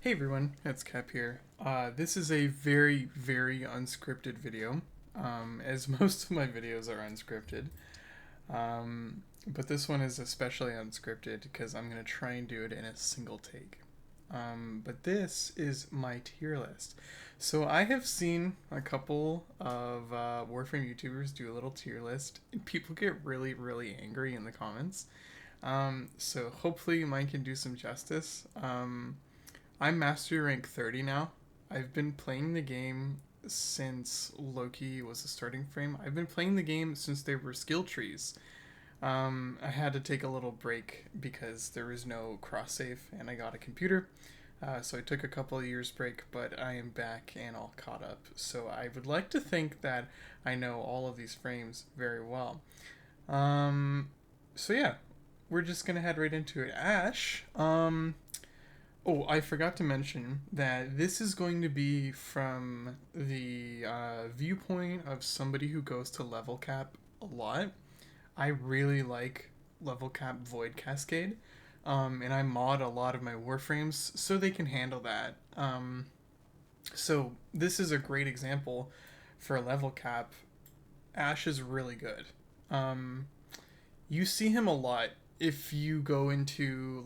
Hey everyone, it's Cap here. This is a very, very unscripted video, as most of my videos are unscripted. But this one is especially unscripted because I'm going to try and do it in a single take. But this is my tier list. So I have seen a couple of Warframe YouTubers do a little tier list, and people get really, really angry in the comments. So hopefully mine can do some justice. I'm Mastery Rank 30 now. I've been playing the game since Loki was a starting frame. I've been playing the game since there were skill trees. I had to take a little break because there was no cross save and I got a computer. So I took a couple of years break, but I am back and all caught up. So I would like to think that I know all of these frames very well. So yeah, we're just gonna head right into it. Ash. Oh, I forgot to mention that this is going to be from the viewpoint of somebody who goes to level cap a lot. I really like level cap Void Cascade, and I mod a lot of my Warframes so they can handle that. So this is a great example for a level cap. Ash is really good. Um, you see him a lot if you go into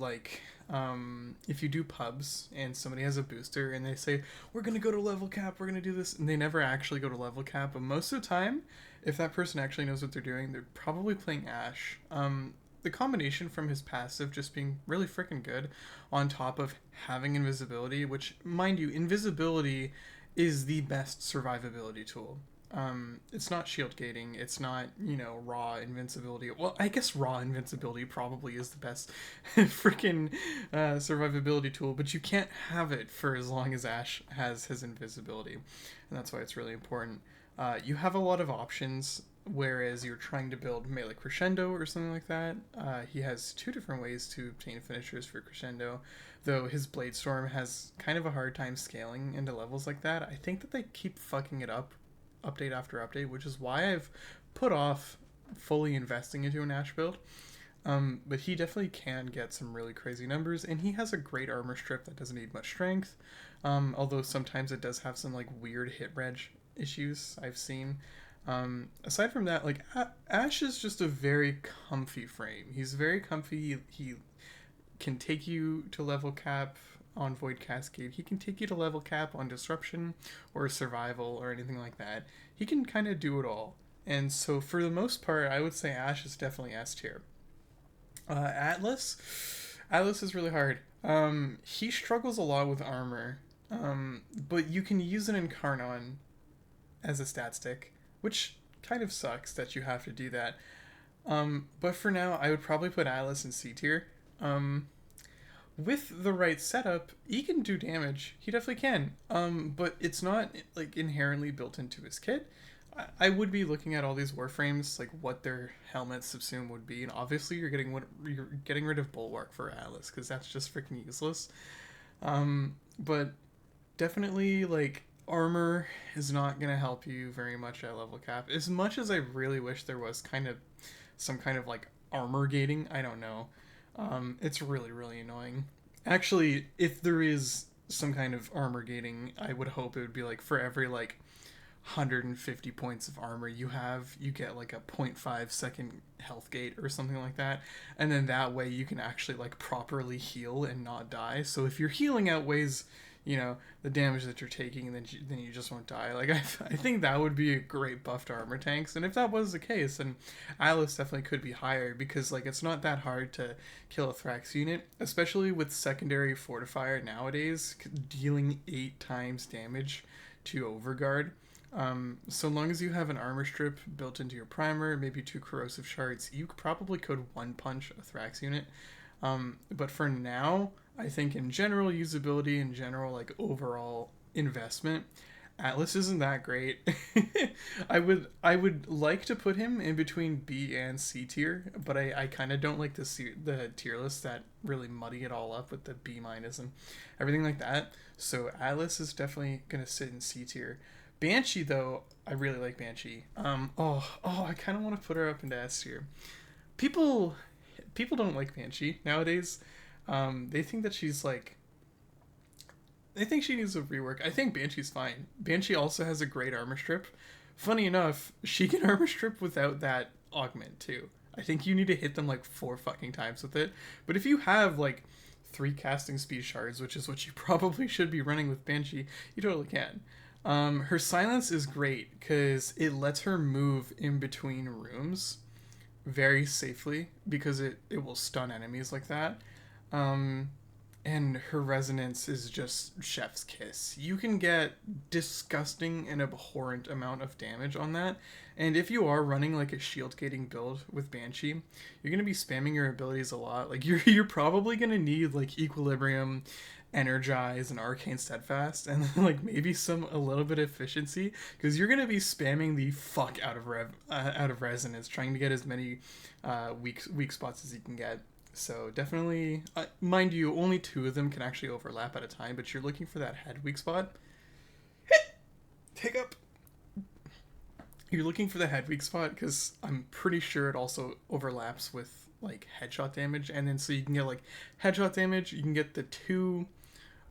if you do pubs and somebody has a booster and they say we're gonna go to level cap, we're gonna do this, and they never actually go to level cap. But most of the time, if that person actually knows what they're doing, they're probably playing Ash. The combination from his passive just being really freaking good, on top of having invisibility, which, mind you, invisibility is the best survivability tool. It's not shield gating. It's not, raw invincibility. Well, I guess raw invincibility probably is the best freaking survivability tool, but you can't have it for as long as Ash has his invisibility, and that's why it's really important. You have a lot of options, whereas you're trying to build melee crescendo or something like that. He has two different ways to obtain finishers for crescendo, though his blade storm has kind of a hard time scaling into levels like that. I think that they keep fucking it up update after update, which is why I've put off fully investing into an Ash build. But he definitely can get some really crazy numbers, and he has a great armor strip that doesn't need much strength. Although sometimes it does have some weird hit reg issues I've seen. Aside from that, Ash is just a very comfy frame. He's very comfy. He can take you to level cap on Void Cascade. He can take you to level cap on Disruption or Survival or anything like that. He can kind of do it all. And so, for the most part, I would say Ash is definitely S tier. Atlas? Atlas is really hard. He struggles a lot with armor, but you can use an Incarnon as a stat stick, which kind of sucks that you have to do that. But for now, I would probably put Atlas in C tier. With the right setup, he can do damage. He definitely can. But it's not inherently built into his kit. I would be looking at all these warframes, like what their helmet subsume would be, and obviously you're getting rid of Bulwark for Atlas because that's just freaking useless. But definitely armor is not gonna help you very much at level cap. As much as I really wish there was some kind of armor gating, I don't know. It's really, really annoying. Actually, if there is some kind of armor gating, I would hope it would be for every 150 points of armor you have, you get a 0.5 second health gate or something like that. And then that way you can actually properly heal and not die. So if your healing outweighs the damage that you're taking, then you just won't die. I think that would be a great buff to armor tanks, and if that was the case, then Atlas definitely could be higher, because it's not that hard to kill a Thrax unit, especially with secondary fortifier nowadays dealing 8 times damage to Overguard. So long as you have an armor strip built into your primer, maybe 2 corrosive shards, you probably could one punch a Thrax unit. But for now, I think in general usability, in general overall investment, Atlas isn't that great. I would like to put him in between B and C tier, but I kind of don't like the tier lists that really muddy it all up with the B minus and everything like that. So Atlas is definitely gonna sit in C tier. Banshee, though, I really like Banshee. I kind of want to put her up into S tier. People people don't like Banshee nowadays. They think that she's I think she needs a rework. I think Banshee's fine. Banshee also has a great armor strip. Funny enough, she can armor strip without that augment too. I think you need to hit them like 4 fucking times with it. But if you have like 3 casting speed shards, which is what you probably should be running with Banshee, you totally can. Her silence is great because it lets her move in between rooms very safely because it will stun enemies like that. Um, and her resonance is just chef's kiss. You can get disgusting and abhorrent amount of damage on that. And if you are running like a shield gating build with Banshee, you're gonna be spamming your abilities a lot. Like you're probably gonna need like Equilibrium, Energize, and Arcane Steadfast, and then, like maybe a little bit of efficiency, because you're gonna be spamming the fuck out of resonance, trying to get as many weak spots as you can get. So definitely, mind you, only 2 of them can actually overlap at a time, but you're looking for that head weak spot. Hiccup. You're looking for the head weak spot because I'm pretty sure it also overlaps with like headshot damage, and then so you can get like headshot damage. You can get the 2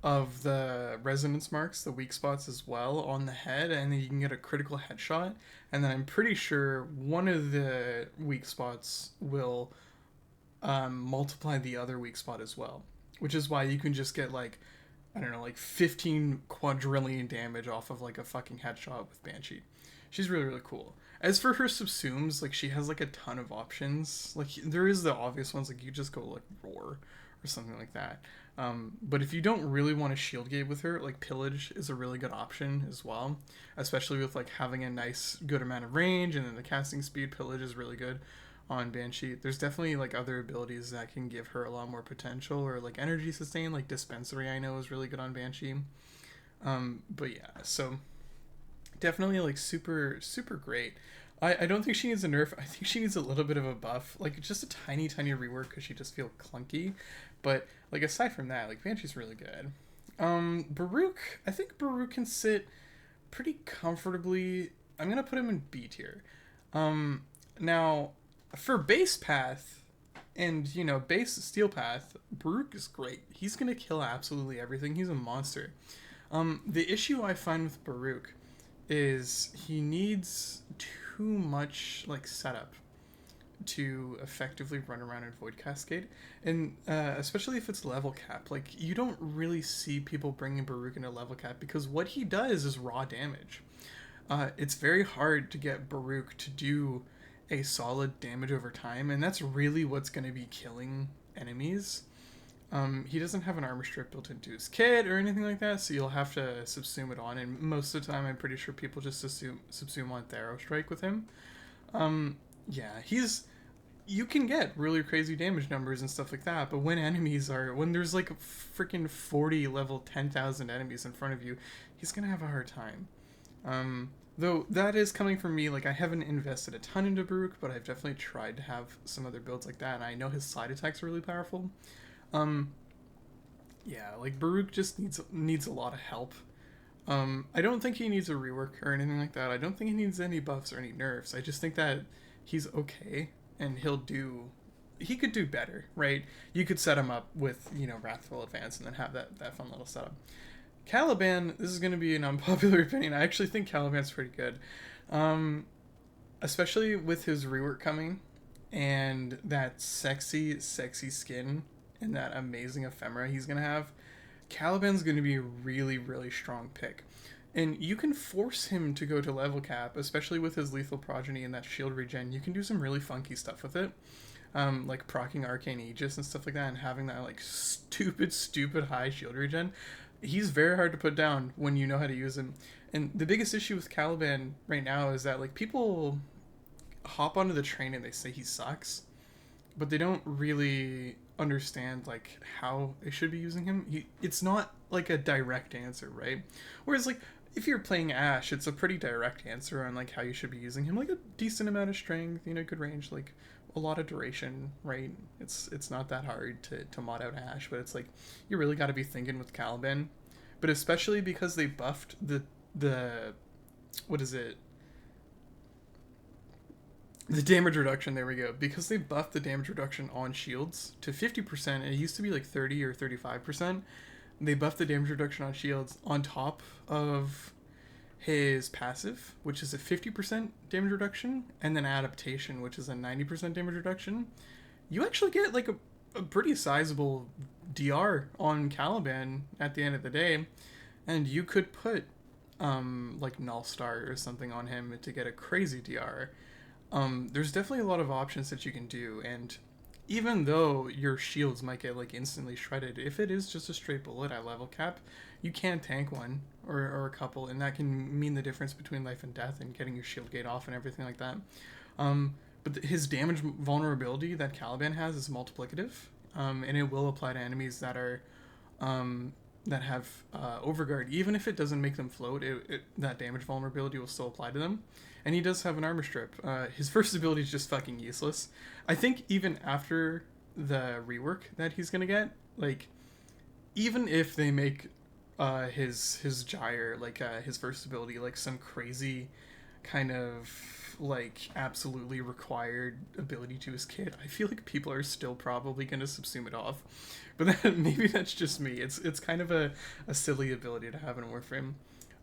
of the resonance marks, the weak spots as well on the head, and then you can get a critical headshot. And then I'm pretty sure one of the weak spots will multiply the other weak spot as well, which is why you can just get like, I don't know, like 15 quadrillion damage off of like a fucking headshot with Banshee. She's really, really cool. As for her subsumes, like she has like a ton of options. Like there is the obvious ones, like you just go like Roar or something like that. But if you don't really want to shield gate with her, like Pillage is a really good option as well, especially with like having a nice good amount of range, and then the casting speed. Pillage is really good on Banshee. There's definitely like other abilities that can give her a lot more potential, or like energy sustain, like Dispensary I know is really good on Banshee. But yeah, so definitely like super great. I don't think she needs a nerf. I think she needs a little bit of a buff, like just a tiny rework, because she just feels clunky. But like aside from that, like Banshee's really good. Baruch, I think Baruch can sit pretty comfortably. I'm gonna put him in B tier. Now for base path and base steel path, Baruch is great. He's gonna kill absolutely everything. He's a monster. The issue I find with Baruch is he needs too much like setup to effectively run around and avoid Cascade, and especially if it's level cap. Like you don't really see people bringing Baruch into level cap because what he does is raw damage. It's very hard to get Baruch to do a solid damage over time, and that's really what's going to be killing enemies. He doesn't have an armor strip built into his kit or anything like that, so you'll have to subsume it on, and most of the time I'm pretty sure people just subsume on Thero Strike with him. Yeah, you can get really crazy damage numbers and stuff like that, but when there's like freaking 40 level 10,000 enemies in front of you, he's gonna have a hard time. Though that is coming from me, like I haven't invested a ton into Baruch, but I've definitely tried to have some other builds like that, and I know his side attacks are really powerful. Yeah, like Baruch just needs a lot of help. I don't think he needs a rework or anything like that. I don't think he needs any buffs or any nerfs. I just think that he's okay, and he could do better, right? You could set him up with, Wrathful Advance and then have that fun little setup. Caliban, this is going to be an unpopular opinion. I actually think Caliban's pretty good. Especially with his rework coming and that sexy skin and that amazing ephemera he's going to have. Caliban's going to be a really, really strong pick. And you can force him to go to level cap, especially with his lethal progeny and that shield regen. You can do some really funky stuff with it. Like proccing Arcane Aegis and stuff like that, and having that like stupid high shield regen. He's very hard to put down when you know how to use him. And the biggest issue with Caliban right now is that like people hop onto the train and they say he sucks, but they don't really understand like how they should be using him. It's not like a direct answer, right? Whereas like if you're playing Ashe, it's a pretty direct answer on like how you should be using him. Like a decent amount of strength, good range, like a lot of duration, right? It's not that hard to mod out Ashe, but it's like you really got to be thinking with Caliban. But especially because they buffed the what is it? The damage reduction, there we go. Because they buffed the damage reduction on shields to 50%, and it used to be like 30 or 35%, they buff the damage reduction on shields on top of his passive, which is a 50% damage reduction, and then adaptation, which is a 90% damage reduction, you actually get like a pretty sizable DR on Caliban at the end of the day, and you could put like Null Star or something on him to get a crazy DR. There's definitely a lot of options that you can do, and even though your shields might get like instantly shredded, if it is just a straight bullet at level cap, you can tank one or a couple, and that can mean the difference between life and death and getting your shield gate off and everything like that. But his damage vulnerability that Caliban has is multiplicative, and it will apply to enemies that are that have overguard. Even if it doesn't make them float, that damage vulnerability will still apply to them. And he does have an armor strip. His first ability is just fucking useless. I think even after the rework that he's gonna get, like, even if they make his gyre, like his first ability, like some crazy kind of like absolutely required ability to his kit, I feel like people are still probably gonna subsume it off. But maybe that's just me. It's kind of a silly ability to have in Warframe.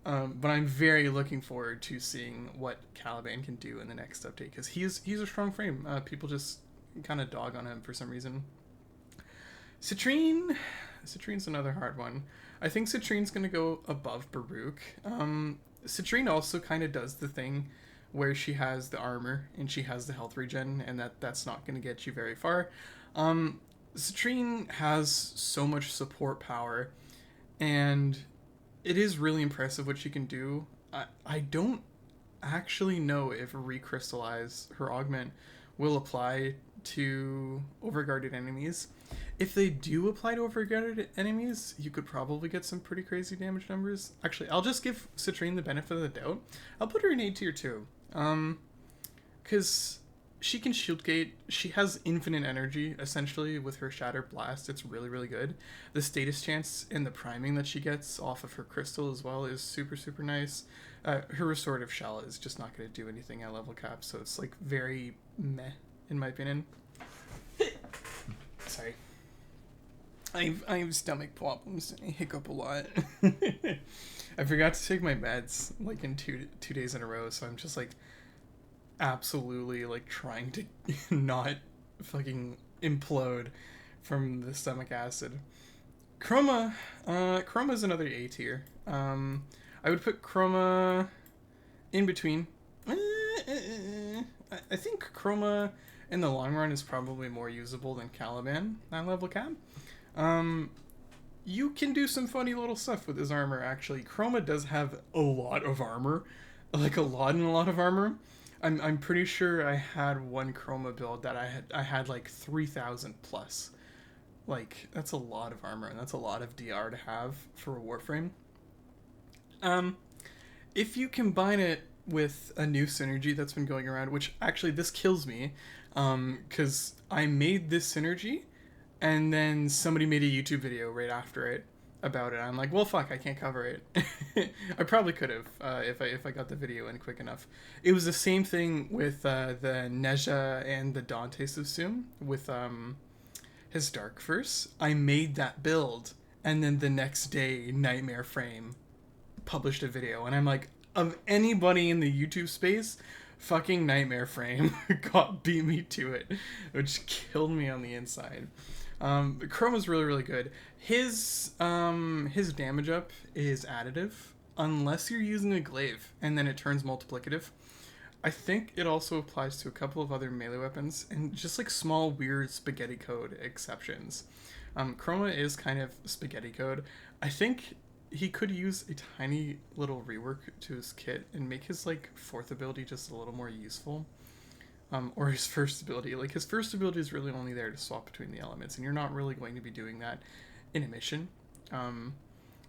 But I'm very looking forward to seeing what Caliban can do in the next update, because he's a strong frame. People just kind of dog on him for some reason. Citrine's another hard one. I think Citrine's going to go above Baruch. Citrine also kind of does the thing where she has the armor and she has the health regen, and that's not going to get you very far. Citrine has so much support power, and it is really impressive what she can do. I don't actually know if recrystallize, her augment, will apply to overguarded enemies. If they do apply to overguarded enemies, you could probably get some pretty crazy damage numbers. Actually, I'll just give Citrine the benefit of the doubt. I'll put her in A tier 2. Because she can shield gate. She has infinite energy, essentially, with her Shattered Blast. It's really, really good. The status chance and the priming that she gets off of her crystal as well is super, super nice. Her Restorative Shell is just not going to do anything at level cap, so it's like very meh, in my opinion. Sorry. I have stomach problems. I hiccup a lot. I forgot to take my meds like in two days in a row, so I'm just like absolutely like trying to not fucking implode from the stomach acid. Chroma is another A tier. I would put Chroma in between. I think Chroma in the long run is probably more usable than Caliban at level cap. You can do some funny little stuff with his armor, actually. Chroma does have a lot of armor. Like a lot of armor. I'm pretty sure I had one Chroma build that I had like 3,000 plus. Like, that's a lot of armor, and that's a lot of DR to have for a Warframe. If you combine it with a new synergy that's been going around, which actually this kills me, because I made this synergy, and then somebody made a YouTube video right after it about it. I'm like, well, fuck, I can't cover it. I probably could have if I got the video in quick enough. It was the same thing with the Neja and the Dante Subsume with his Dark Verse. I made that build, and then the next day, Nightmare Frame published a video, and I'm like, of anybody in the YouTube space, fucking Nightmare Frame beat me to it, which killed me on the inside. Chroma's really, really good. His damage up is additive, unless you're using a glaive, and then it turns multiplicative. I think it also applies to a couple of other melee weapons, and just like small, weird spaghetti code exceptions. Chroma is kind of spaghetti code. I think he could use a tiny little rework to his kit and make his like fourth ability just a little more useful. Or his first ability. Like, his first ability is really only there to swap between the elements, and you're not really going to be doing that in a mission.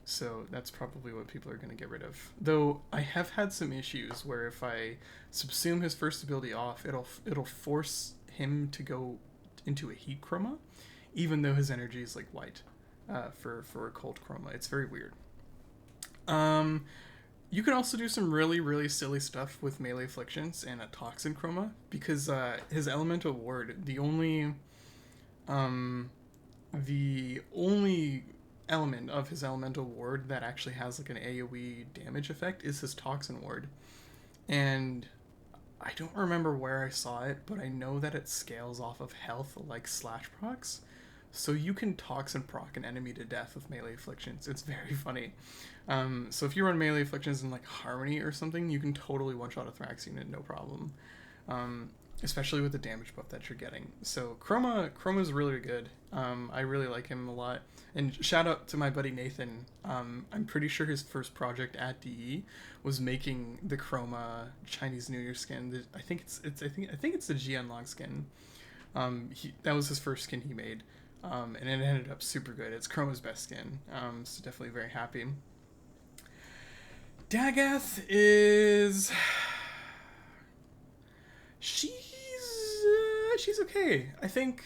So that's probably what people are going to get rid of. Though I have had some issues where if I subsume his first ability off, it'll force him to go into a heat chroma, even though his energy is like white for a cold chroma. It's very weird. You can also do some really, really silly stuff with melee afflictions and a toxin chroma, because his elemental ward, the only element of his elemental ward that actually has like an AoE damage effect is his toxin ward. And I don't remember where I saw it, but I know that it scales off of health like slash procs. So you can toxin proc an enemy to death with melee afflictions. It's very funny. So if you run melee afflictions in like Harmony or something, you can totally one-shot a Thrax unit, no problem. Especially with the damage buff that you're getting. So Chroma's really good. I really like him a lot. And shout out to my buddy Nathan. I'm pretty sure his first project at DE was making the Chroma Chinese New Year skin. I think it's the Jianlong skin. That was his first skin he made. And it ended up super good. It's Chroma's best skin. So definitely very happy. Dagath is... She's okay. I think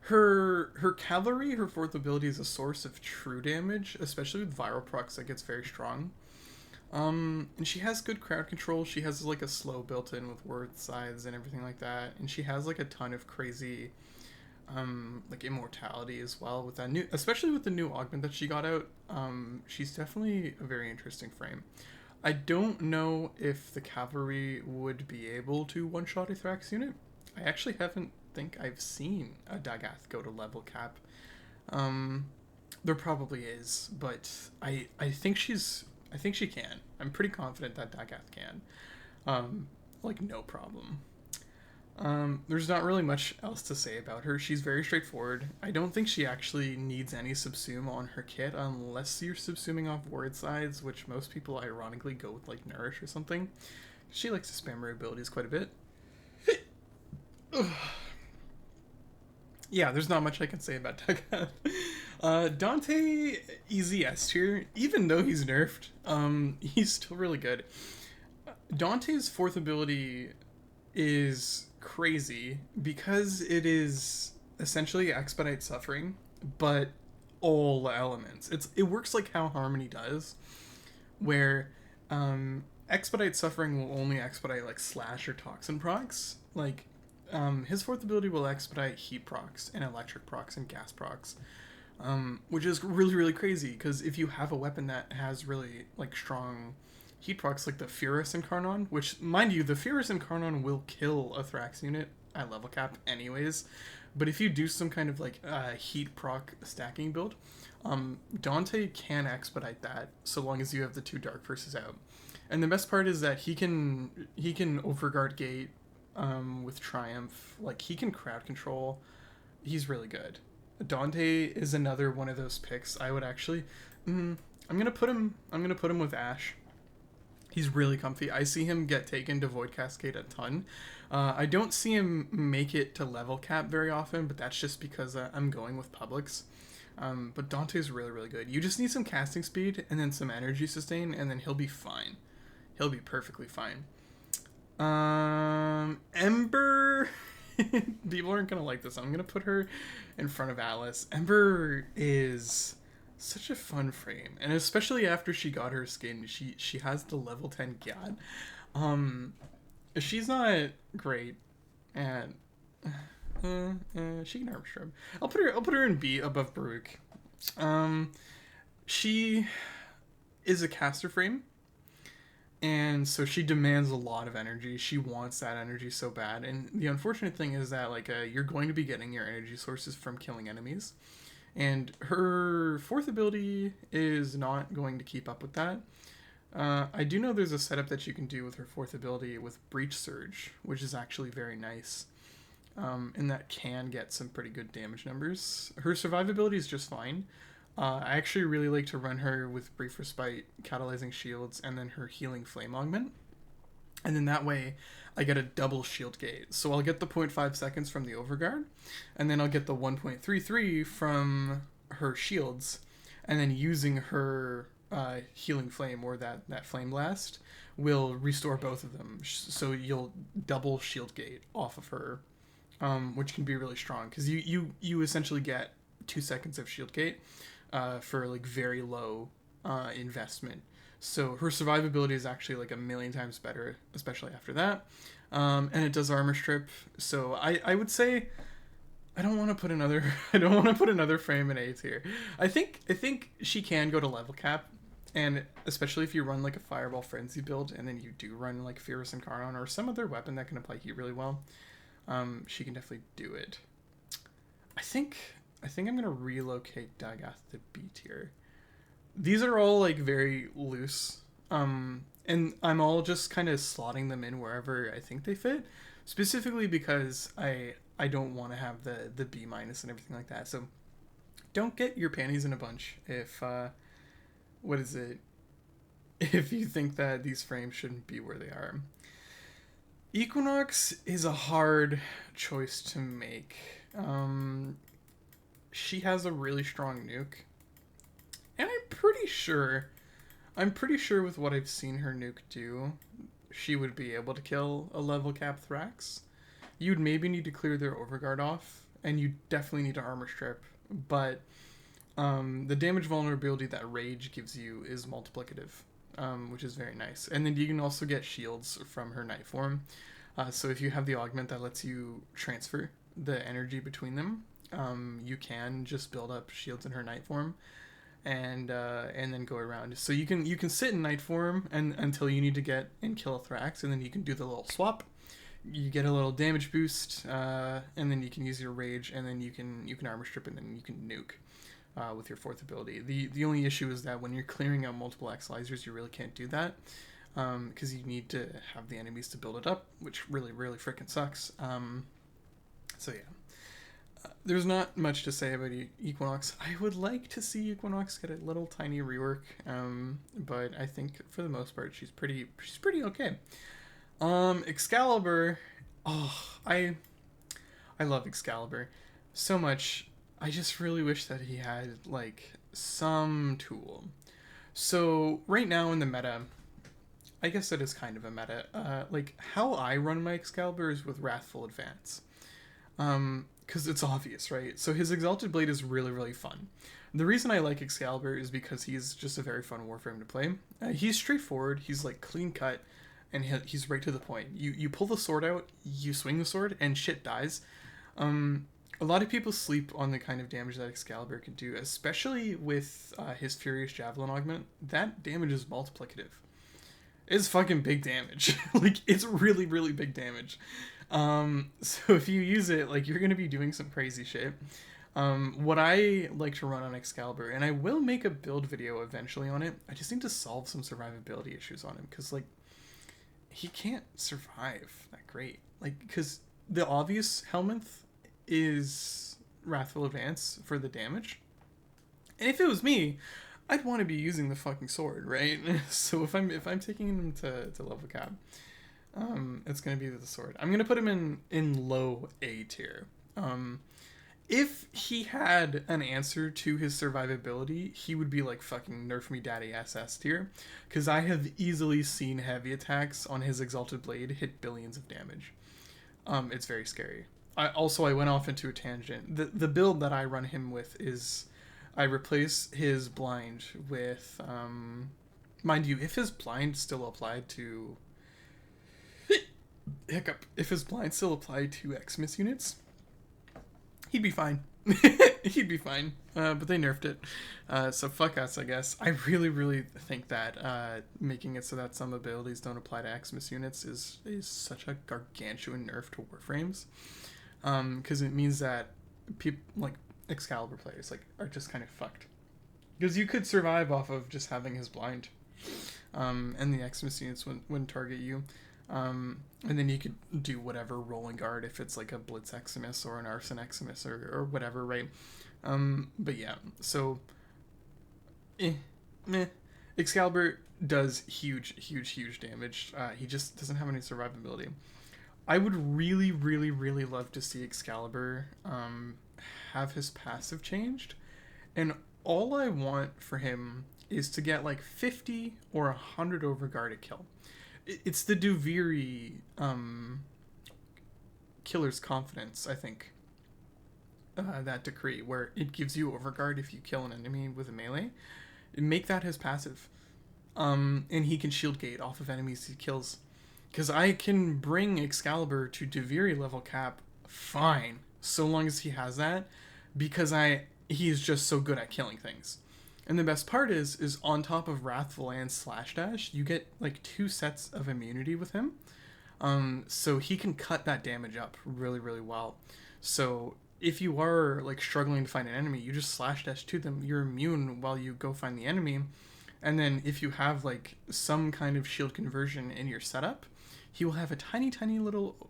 her cavalry, her fourth ability, is a source of true damage, especially with viral procs that gets very strong. And she has good crowd control. She has like a slow built in with word sides and everything like that. And she has like a ton of crazy like immortality as well with that new, especially with the new augment that she got out. She's definitely a very interesting frame. I don't know if the cavalry would be able to one-shot a Thrax unit. I actually think I've seen a Dagath go to level cap. There probably is, but I think she can. I'm pretty confident that Dagath can. Like no problem. There's not really much else to say about her. She's very straightforward. I don't think she actually needs any subsume on her kit unless you're subsuming off word sides, which most people ironically go with like Nourish or something. She likes to spam her abilities quite a bit. Yeah, there's not much I can say about Dagath. Dante, easy S tier. Even though he's nerfed, he's still really good. Dante's fourth ability is crazy because it is essentially Expedite Suffering, but all elements. It works like how Harmony does, where Expedite Suffering will only expedite like slash or toxin procs. Like his fourth ability will expedite heat procs and electric procs and gas procs, which is really, really crazy because if you have a weapon that has really like strong heat procs like the Furus Incarnon, which, mind you, the Furus Incarnon will kill a Thrax unit at level cap anyways, but if you do some kind of like heat proc stacking build, Dante can expedite that so long as you have the two Dark Verses out. And the best part is that he can overguard gate with Triumph. Like, he can crowd control. He's really good. Dante is another one of those picks. I would actually I'm gonna put him with Ashe. He's really comfy. I see him get taken to Void Cascade a ton. I don't see him make it to level cap very often, but that's just because I'm going with Publix. But Dante's really, really good. You just need some casting speed and then some energy sustain, and then he'll be fine. He'll be perfectly fine. Ember... People aren't going to like this. I'm going to put her in front of Alice. Ember is such a fun frame, and especially after she got her skin, she has the level 10 Gyat. She's not great, and she can armor strip. I'll put her in B above Baruch. She is a caster frame, and so she demands a lot of energy. She wants that energy so bad, and the unfortunate thing is that like you're going to be getting your energy sources from killing enemies. And her fourth ability is not going to keep up with that. I do know there's a setup that you can do with her fourth ability with Breach Surge, which is actually very nice. And that can get some pretty good damage numbers. Her survivability is just fine. I actually really like to run her with Brief Respite, Catalyzing Shields, and then her Healing Flame Augment. And then that way, I get a double shield gate. So I'll get the 0.5 seconds from the Overguard, and then I'll get the 1.33 from her shields, and then using her Healing Flame, or that Flame Blast, will restore both of them. So you'll double shield gate off of her, which can be really strong, because you essentially get 2 seconds of shield gate for like very low investment. So her survivability is actually like a million times better, especially after that. And it does armor strip. So I would say I don't want to put another I don't want to put another frame in A tier. I think she can go to level cap, and especially if you run like a Fireball Frenzy build and then you do run like Fierce Incarnon or some other weapon that can apply heat really well, she can definitely do it. I think I'm gonna relocate Dagath to B tier. These are all like very loose, and I'm all just kind of slotting them in wherever I think they fit, specifically because I don't want to have the B minus and everything like that. So don't get your panties in a bunch if what is it? If you think that these frames shouldn't be where they are. Equinox is a hard choice to make. She has a really strong nuke, and I'm pretty sure with what I've seen her nuke do, she would be able to kill a level cap Thrax. You'd maybe need to clear their overguard off, and you definitely need to armor strip, but the damage vulnerability that Rage gives you is multiplicative, which is very nice. And then you can also get shields from her Night Form. So if you have the augment that lets you transfer the energy between them, you can just build up shields in her Night Form, and then go around. So you can sit in Night Form and until you need to get and kill a Thrax, and then you can do the little swap. You get a little damage boost, and then you can use your Rage, and then you can armor strip, and then you can nuke with your fourth ability. The only issue is that when you're clearing out multiple Axelizers, you really can't do that, because you need to have the enemies to build it up, which really freaking sucks. So yeah. There's not much to say about Equinox. I would like to see Equinox get a little tiny rework, but I think for the most part she's pretty okay. Excalibur, I love Excalibur so much. I just really wish that he had like some tool. So right now in the meta, I guess it is kind of a meta. Like how I run my Excalibur is with Wrathful Advance. Because it's obvious, right? So his Exalted Blade is really fun. The reason I like Excalibur is because he's just a very fun Warframe to play. He's straightforward, he's like clean cut, and he's right to the point. You pull the sword out, you swing the sword, and shit dies. A lot of people sleep on the kind of damage that Excalibur can do, especially with his Furious Javelin augment. That damage is multiplicative. It's fucking big damage. Like, it's really big damage. So if you use it, like, you're gonna be doing some crazy shit. What I like to run on Excalibur, and I will make a build video eventually on it, I just need to solve some survivability issues on him, because, like, he can't survive that great. Like, because the obvious Helminth is Wrathful Advance for the damage. And if it was me, I'd want to be using the fucking sword, right? So if I'm taking him to level cap, it's gonna be the sword. I'm gonna put him in low A tier. If he had an answer to his survivability, he would be like fucking nerf me daddy SS tier, because I have easily seen heavy attacks on his Exalted Blade hit billions of damage. It's very scary. I went off into a tangent. The build that I run him with is I replace his blind with mind you, if his blind still applied to if his blind still applied to Xmas units, he'd be fine. He'd be fine. But they nerfed it. So fuck us, I guess. I really think that making it so that some abilities don't apply to Xmas units is such a gargantuan nerf to Warframes. Because it means that people like Excalibur players like are just kind of fucked. Because you could survive off of just having his blind. And the Xmas units wouldn't target you. And then you could do whatever rolling guard if it's like a Blitz Eximus or an Arson Eximus or whatever, right? But yeah, so Excalibur does huge damage. He just doesn't have any survivability. I would really love to see Excalibur have his passive changed, and all I want for him is to get like 50 or 100 overguard a kill. It's the Duviri Killer's Confidence, I think, that decree, where it gives you overguard if you kill an enemy with a melee. Make that his passive. And he can shield gate off of enemies he kills. Because I can bring Excalibur to Duviri level cap fine. so long as he has that, because he's just so good at killing things. And the best part is on top of Wrathful and Slash Dash, you get like 2 sets of immunity with him. So he can cut that damage up really, really well. So if you are like struggling to find an enemy, you just slash dash to them. You're immune while you go find the enemy. And then if you have like some kind of shield conversion in your setup, he will have a tiny, tiny little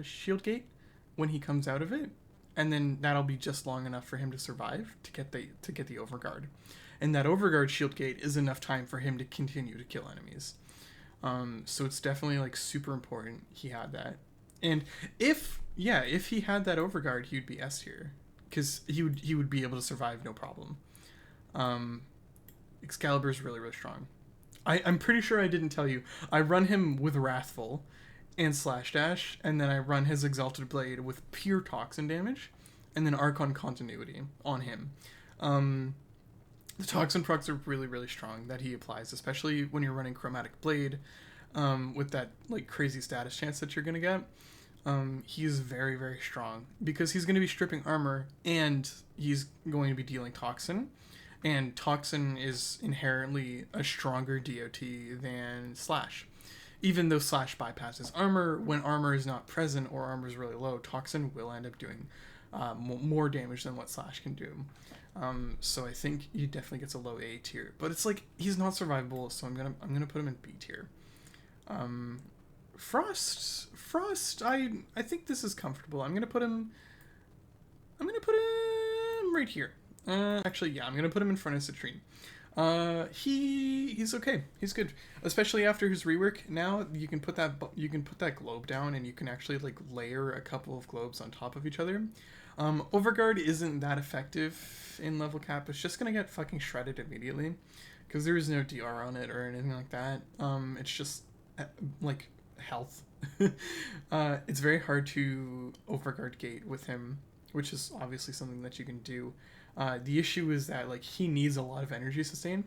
shield gate when he comes out of it, and then that'll be just long enough for him to survive to get the overguard. And that overguard shield gate is enough time for him to continue to kill enemies. So it's definitely like super important he had that. And if he had that overguard, he'd be S tier, because he would be able to survive no problem. Excalibur's really, really strong. I'm pretty sure I didn't tell you. I run him with Wrathful and Slash Dash, and then I run his Exalted Blade with pure Toxin damage, and then Archon Continuity on him. The Toxin procs are really, really strong that he applies, especially when you're running Chromatic Blade, with that like crazy status chance that you're going to get. He is very, very strong, because he's going to be stripping armor, and he's going to be dealing Toxin. And Toxin is inherently a stronger DOT than Slash. Even though Slash bypasses armor, when armor is not present or armor is really low, Toxin will end up doing more damage than what Slash can do. So I think he definitely gets a low A tier. But it's like, he's not survivable, so I'm gonna put him in B tier. Frost, I think this is comfortable. I'm gonna put him right here. Actually, yeah, I'm gonna put him in front of Citrine. He's okay. He's good, especially after his rework. Now you can put that globe down, and you can actually like layer a couple of globes on top of each other. Overguard isn't that effective in level cap. It's just gonna get fucking shredded immediately, because there is no DR on it or anything like that. It's just like health. It's very hard to overguard gate with him, which is obviously something that you can do. The issue is that like he needs a lot of energy sustain.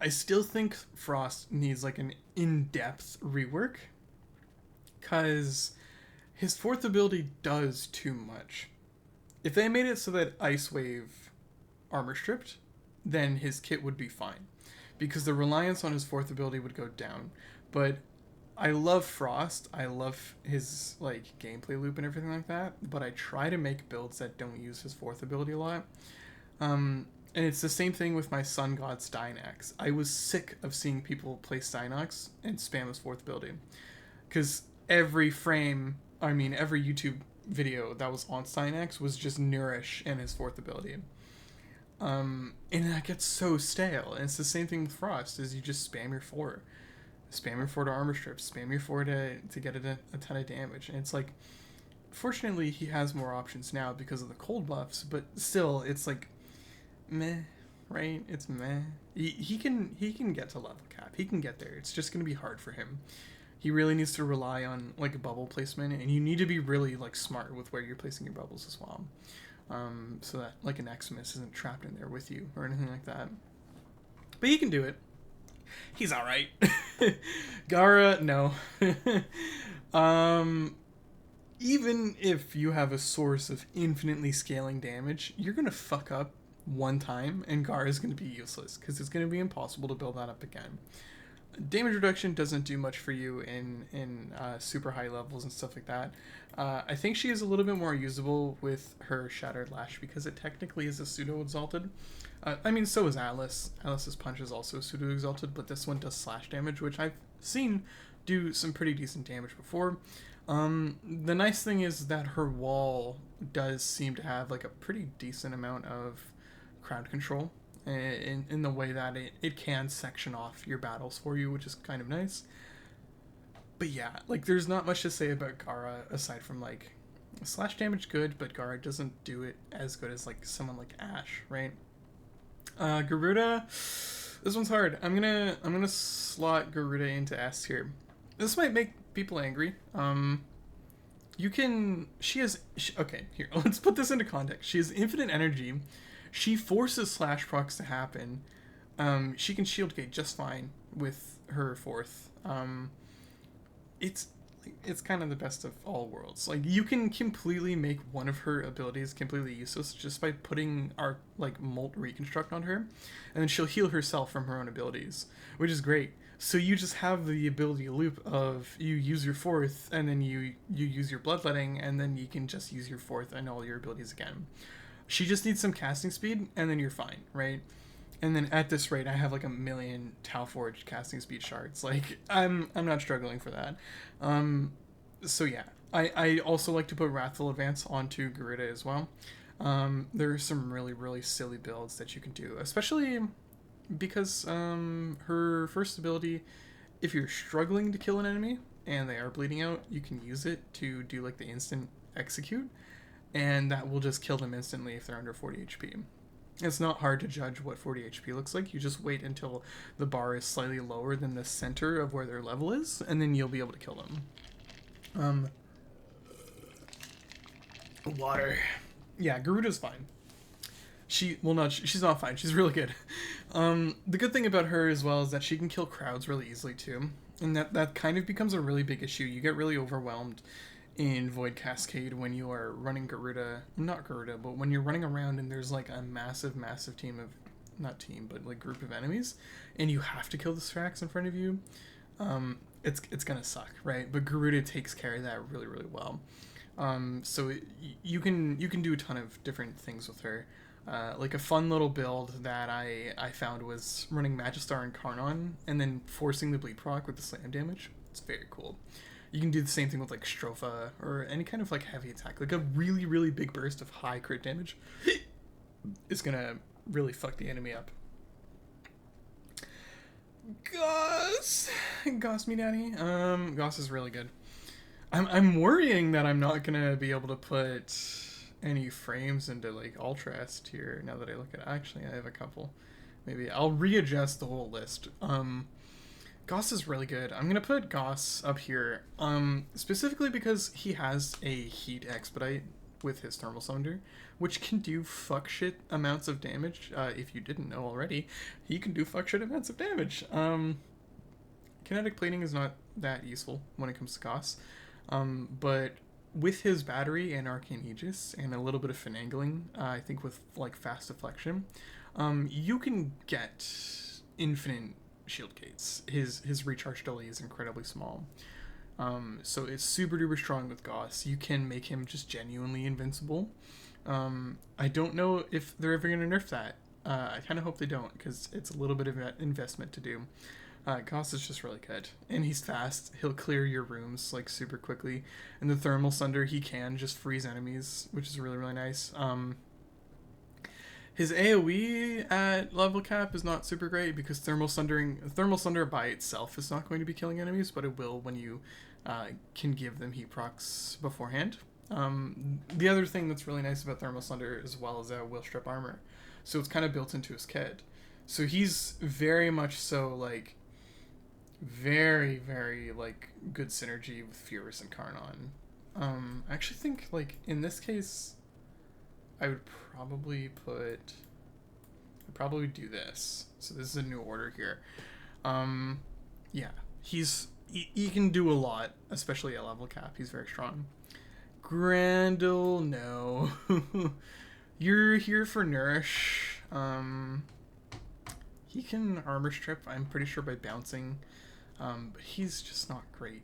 I still think Frost needs like an in-depth rework, because his 4th ability does too much. If they made it so that Ice Wave armor stripped, then his kit would be fine, because the reliance on his 4th ability would go down. But I love Frost. I love his like gameplay loop and everything like that, but I try to make builds that don't use his 4th ability a lot. And it's the same thing with my Sun God Steinax. I was sick of seeing people play Steinax and spam his 4th ability, because every YouTube video that was on Steinax was just Nourish and his 4th ability. And that gets so stale. And it's the same thing with Frost, is you just spam your 4. Spam your 4 to armor strip, spam your 4 to get a ton of damage. And it's like, fortunately he has more options now because of the cold buffs, but still it's like meh, right? It's meh. He can get to level cap. He can get there. It's just going to be hard for him. He really needs to rely on like a bubble placement, and you need to be really like smart with where you're placing your bubbles as well, so that like an Xmas isn't trapped in there with you or anything like that. But he can do it. He's all right. Gara, no. Even if you have a source of infinitely scaling damage, you're gonna fuck up one time, and Gara is gonna be useless, because it's gonna be impossible to build that up again. Damage reduction doesn't do much for you in super high levels and stuff like that. I think she is a little bit more usable with her Shattered Lash, because it technically is a pseudo-exalted. So is Atlas. Atlas's punch is also pseudo-exalted, but this one does slash damage, which I've seen do some pretty decent damage before. The nice thing is that her wall does seem to have like a pretty decent amount of crowd control, in the way that it can section off your battles for you, which is kind of nice. But yeah, like there's not much to say about Gara aside from like slash damage good, but Gara doesn't do it as good as like someone like Ashe, right? Garuda, this one's hard. I'm gonna slot Garuda into S here. This might make people angry. Okay, here, let's put this into context. She has infinite energy. She forces slash procs to happen. She can shield gate just fine with her 4th. It's it's kind of the best of all worlds. Like, you can completely make one of her abilities completely useless just by putting our like Molt Reconstruct on her, and then she'll heal herself from her own abilities, which is great. So you just have the ability loop of you use your fourth, and then you use your bloodletting, and then you can just use your fourth and all your abilities again. She just needs some casting speed, and then you're fine, right? And then at this rate, I have like a million Talforged casting speed shards. Like, I'm not struggling for that. So yeah, I also like to put Wrathful Advance onto Garuda as well. There are some really silly builds that you can do, especially because her first ability, if you're struggling to kill an enemy and they are bleeding out, you can use it to do like the instant execute, and that will just kill them instantly if they're under 40 HP. It's not hard to judge what 40 HP looks like. You just wait until the bar is slightly lower than the center of where their level is, and then you'll be able to kill them. Water. Yeah, Garuda's fine. She's not fine. She's really good. The good thing about her as well is that she can kill crowds really easily too, and that kind of becomes a really big issue. You get really overwhelmed in Void Cascade when you are running not Garuda, but when you're running around and there's like a massive team of, not team, but like group of enemies, and you have to kill the Strax in front of you. It's gonna suck, right? But Garuda takes care of that really well. So you can do a ton of different things with her. Like a fun little build that I found was running Magistar and Karnon and then forcing the bleed proc with the slam damage. It's very cool. You can do the same thing with like Stropha or any kind of like heavy attack. Like a really big burst of high crit damage is gonna really fuck the enemy up. Goss me daddy. Goss is really good. I'm worrying that I'm not gonna be able to put any frames into like Ultra S tier now that I look at it. Actually, I have a couple. Maybe I'll readjust the whole list. Goss is really good. I'm gonna put Goss up here, specifically because he has a heat expedite with his thermal sunder, which can do fuck shit amounts of damage. If you didn't know already, he can do fuck shit amounts of damage. Kinetic plating is not that useful when it comes to Goss, but with his battery and Arcane Aegis and a little bit of finagling, I think with like fast deflection, you can get infinite shield gates. His recharge delay is incredibly small. So it's super duper strong with Goss. You can make him just genuinely invincible. I don't know if they're ever going to nerf that. I kind of hope they don't, because it's a little bit of an investment to do. Goss is just really good, and he's fast. He'll clear your rooms like super quickly, and the thermal sunder, he can just freeze enemies, which is really nice. His AoE at level cap is not super great because thermal sunder by itself is not going to be killing enemies, but it will when you can give them heat procs beforehand. The other thing that's really nice about thermal sunder as well is will strip armor, so it's kind of built into his kit. So he's very much so like very like good synergy with Furious and Karnon. I actually think like in this case I would probably do this. So this is a new order here. Yeah, he can do a lot, especially at level cap. He's very strong. Grendel, no. You're here for Nourish. He can armor strip, I'm pretty sure, by bouncing. But he's just not great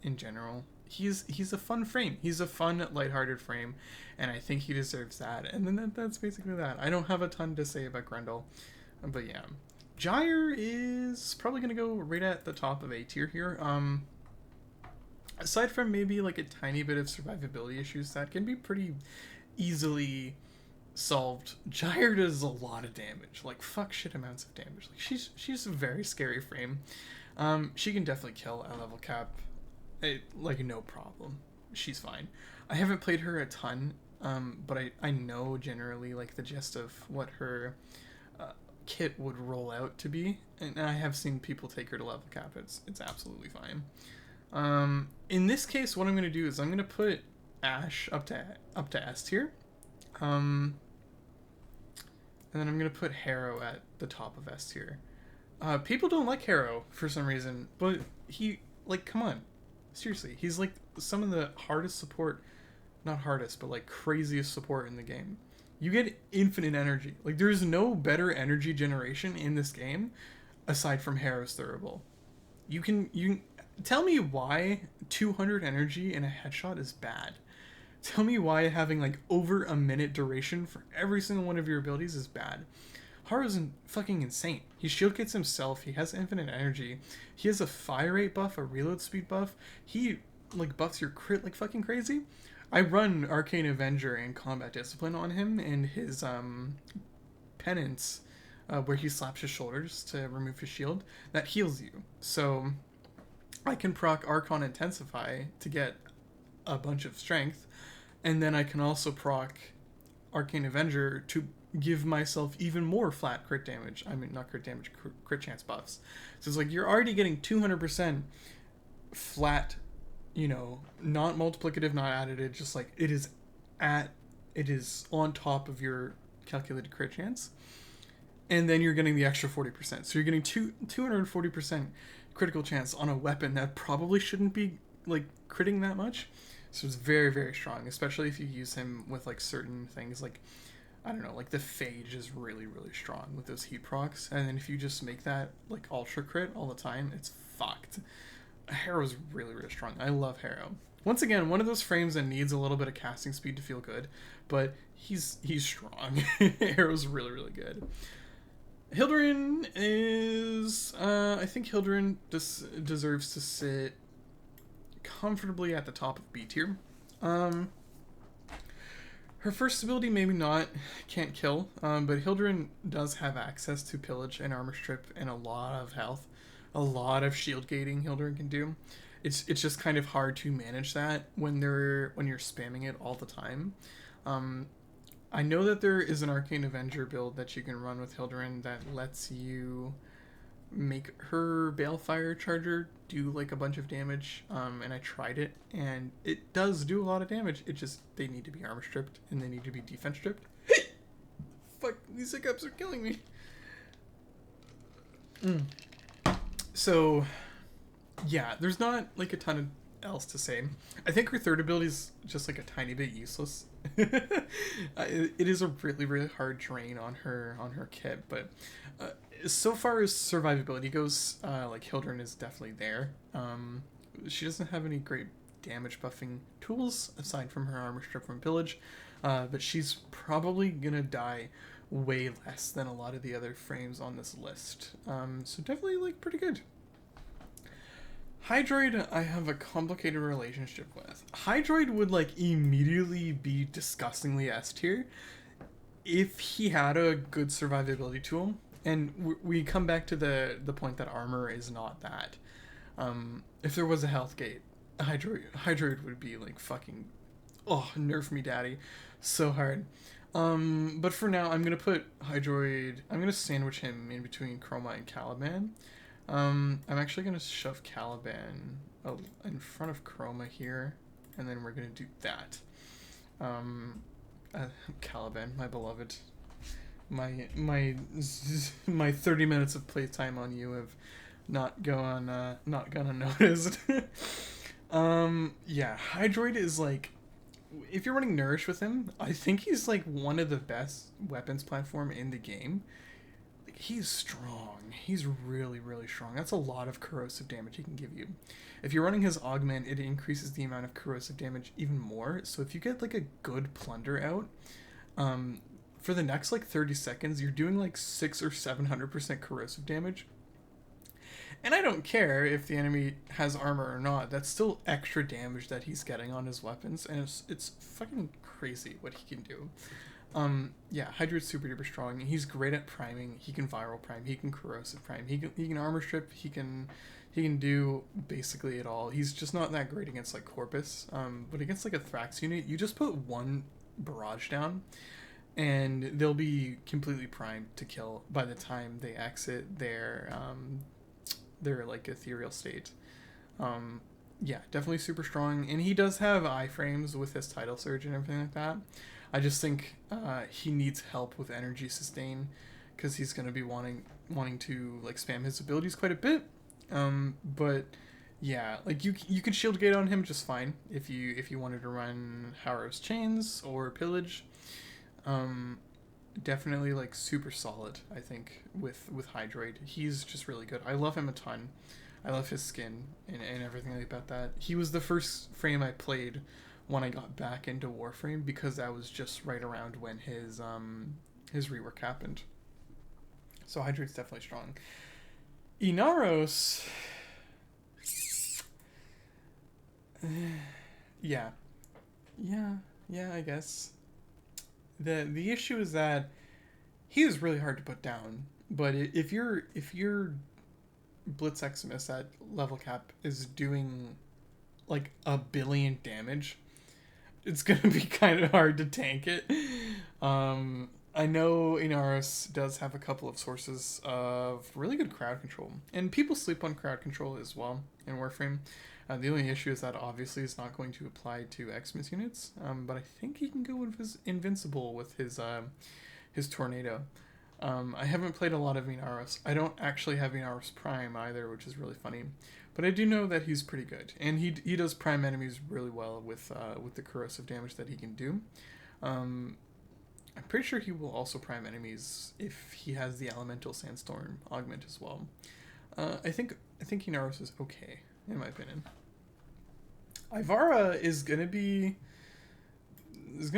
in general. He's a fun frame. He's a fun, lighthearted frame, and I think he deserves that. And then that's basically that. I don't have a ton to say about Grendel, but yeah. Gyre is probably going to go right at the top of A tier here. Aside from maybe like a tiny bit of survivability issues that can be pretty easily solved, Gyre does a lot of damage, like fuck shit amounts of damage. Like she's a very scary frame. She can definitely kill at level cap. Like no problem. She's fine. I haven't played her a ton, but I know generally like the gist of what her kit would roll out to be, and I have seen people take her to level cap. It's absolutely fine. In this case, what I'm going to do is I'm going to put Ashe up to S tier, and then I'm going to put Harrow at the top of S tier. People don't like Harrow for some reason, but he, like, come on. Seriously, he's like some of the hardest support, not hardest, but like craziest support in the game. You get infinite energy. Like there's no better energy generation in this game aside from Harrow's Thurible. You can tell me why 200 energy in a headshot is bad. Tell me why having like over a minute duration for every single one of your abilities is bad. Haru's fucking insane. He shield kits himself. He has infinite energy. He has a fire rate buff, a reload speed buff. He like buffs your crit like fucking crazy. I run Arcane Avenger and Combat Discipline on him and his penance, where he slaps his shoulders to remove his shield. That heals you. So I can proc Archon Intensify to get a bunch of strength, and then I can also proc Arcane Avenger to give myself even more flat crit damage. I mean, not crit damage, crit chance buffs. So it's like you're already getting 200% flat, you know, not multiplicative, not additive, just like it is on top of your calculated crit chance. And then you're getting the extra 40%. So you're getting 240% critical chance on a weapon that probably shouldn't be like critting that much. So it's very, very strong, especially if you use him with like certain things like, I don't know, like the Phage is really, really strong with those heat procs. And then if you just make that like ultra crit all the time, it's fucked. Harrow's really, really strong. I love Harrow. Once again, one of those frames that needs a little bit of casting speed to feel good, but he's strong. Harrow's really, really good. Hildurin is, I think Hildurin deserves to sit comfortably at the top of B tier. Her first ability maybe not, can't kill, but Hildurin does have access to pillage and armor strip and a lot of health, a lot of shield gating Hildurin can do. It's just kind of hard to manage that when you're spamming it all the time. I know that there is an Arcane Avenger build that you can run with Hildurin that lets you make her Balefire Charger do like a bunch of damage, and I tried it and it does do a lot of damage. It just, they need to be armor stripped and they need to be defense stripped. Fuck, these hiccups are killing me. So yeah, there's not like a ton of else to say. I think her third ability is just like a tiny bit useless. It is a really, really hard drain on her kit, but so far as survivability goes, like Hildurin is definitely there. She doesn't have any great damage buffing tools aside from her armor strip from pillage, but she's probably gonna die way less than a lot of the other frames on this list. So definitely like pretty good. Hydroid, I have a complicated relationship with. Hydroid would like immediately be disgustingly S tier if he had a good survivability tool. And we come back to the point that armor is not that. If there was a health gate, Hydroid would be like fucking, oh, nerf me daddy, so hard. But for now, I'm gonna put Hydroid, I'm gonna sandwich him in between Chroma and Caliban. I'm actually going to shove Caliban in front of Chroma here, and then we're going to do that. Caliban, my beloved. My 30 minutes of playtime on you have not gone unnoticed. Yeah, Hydroid is like, if you're running Nourish with him, I think he's like one of the best weapons platform in the game. He's strong. He's really, really strong. That's a lot of corrosive damage he can give you. If you're running his augment, it increases the amount of corrosive damage even more. So if you get like a good plunder out, for the next like 30 seconds, you're doing like 600 or 700% corrosive damage. And I don't care if the enemy has armor or not. That's still extra damage that he's getting on his weapons, and it's fucking crazy what he can do. Yeah, Hydroid's super duper strong. He's great at priming. He can viral prime. He can corrosive prime. He can armor strip. He can do basically it all. He's just not that great against like Corpus. But against like a Thrax unit, you just put one barrage down, and they'll be completely primed to kill by the time they exit their like ethereal state. Yeah, definitely super strong, and he does have iframes with his tidal surge and everything like that. I just think he needs help with energy sustain, because he's going to be wanting to like spam his abilities quite a bit. But Yeah, like you could shield gate on him just fine if you wanted to run Harrow's Chains or Pillage. Um, Definitely like super solid. I think with Hydroid, he's just really good. I love him a ton. I love his skin and everything about that. He was the first frame I played when I got back into Warframe because that was just right around when his rework happened. So Hydroid's definitely strong. Inaros, yeah, yeah, I guess. The issue is that he is really hard to put down. But if your Blitz Eximus at level cap is doing like 1 billion damage, it's gonna be kind of hard to tank it. I know Inaros does have a couple of sources of really good crowd control, and people sleep on crowd control as well in Warframe. The only issue is that obviously it's not going to apply to Xmas units, but I think he can go invincible with his tornado. I haven't played a lot of Inaros. I don't actually have Inaros Prime either, which is really funny. But I do know that he's pretty good, and he does prime enemies really well with the corrosive damage that he can do. I'm pretty sure he will also prime enemies if he has the Elemental Sandstorm augment as well. I think Inaros is okay in my opinion. Ivara is gonna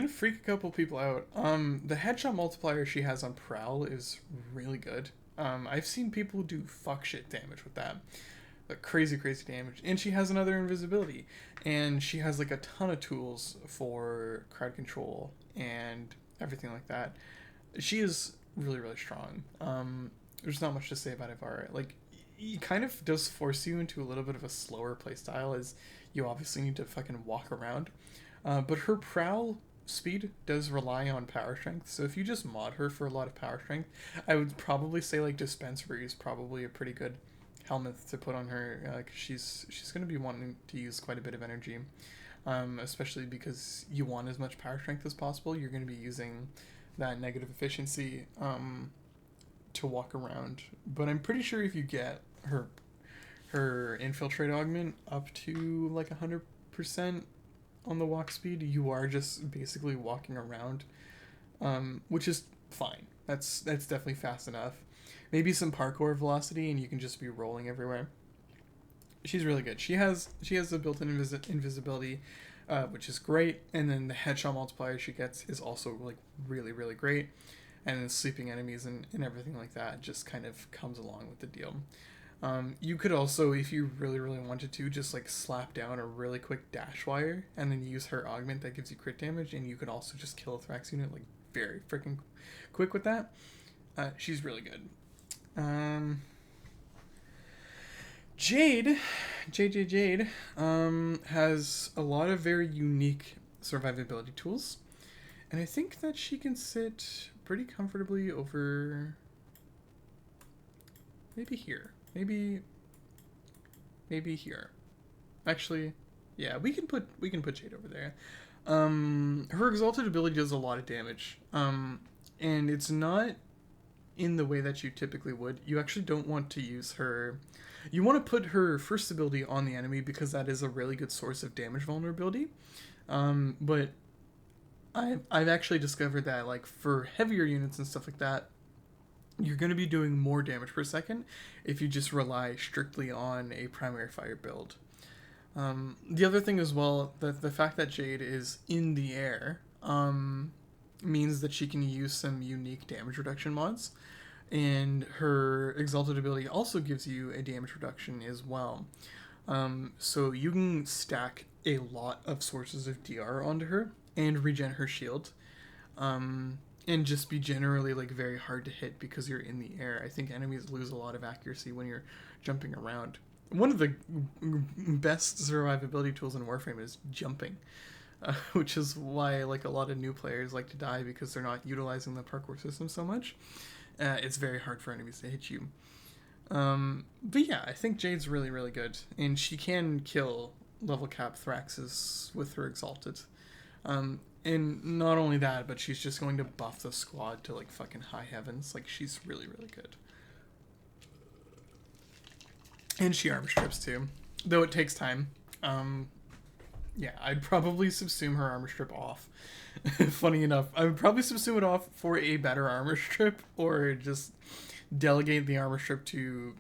freak a couple people out. The headshot multiplier she has on Prowl is really good. I've seen people do fuck shit damage with that. Like crazy damage. And she has another invisibility. And she has like a ton of tools for crowd control and everything like that. She is really strong. There's not much to say about Ivara. Like, it kind of does force you into a little bit of a slower playstyle as you obviously need to fucking walk around. But her prowl speed does rely on power strength, so if you just mod her for a lot of power strength, I would probably say like Dispensary is probably a pretty good helmet to put on her, because she's going to be wanting to use quite a bit of energy, especially because you want as much power strength as possible. You're going to be using that negative efficiency to walk around. But I'm pretty sure if you get her infiltrate augment up to like 100% on the walk speed, you are just basically walking around, which is fine. That's definitely fast enough. Maybe some parkour velocity, and you can just be rolling everywhere. She's really good. She has a built-in invisibility, which is great, and then the headshot multiplier she gets is also like really great, and then sleeping enemies and everything like that just kind of comes along with the deal. You could also, if you really wanted to, just like slap down a really quick dash wire and then use her augment that gives you crit damage, and you could also just kill a Thrax unit like very freaking quick with that. She's really good. Jade has a lot of very unique survivability tools, and I think that she can sit pretty comfortably over maybe here. Maybe here. Actually, yeah, we can put Jade over there. Her exalted ability does a lot of damage. And it's not in the way that you typically would. You actually don't want to use her. You want to put her first ability on the enemy because that is a really good source of damage vulnerability. But I've actually discovered that like for heavier units and stuff like that, you're going to be doing more damage per second if you just rely strictly on a primary fire build. The other thing as well, the fact that Jade is in the air means that she can use some unique damage reduction mods, and her exalted ability also gives you a damage reduction as well. So you can stack a lot of sources of DR onto her and regen her shield. And just be generally like very hard to hit because you're in the air. I think enemies lose a lot of accuracy when you're jumping around. One of the best survivability tools in Warframe is jumping, which is why like a lot of new players like to die because they're not utilizing the parkour system so much. It's very hard for enemies to hit you. But yeah, I think Jade's really good, and she can kill level cap Thraxes with her exalted. And not only that, but she's just going to buff the squad to like fucking high heavens. Like, she's really good. And she armor strips too. though it takes time. Yeah, I'd probably subsume her armor strip off. Funny enough, I would probably subsume it off for a better armor strip, or just delegate the armor strip to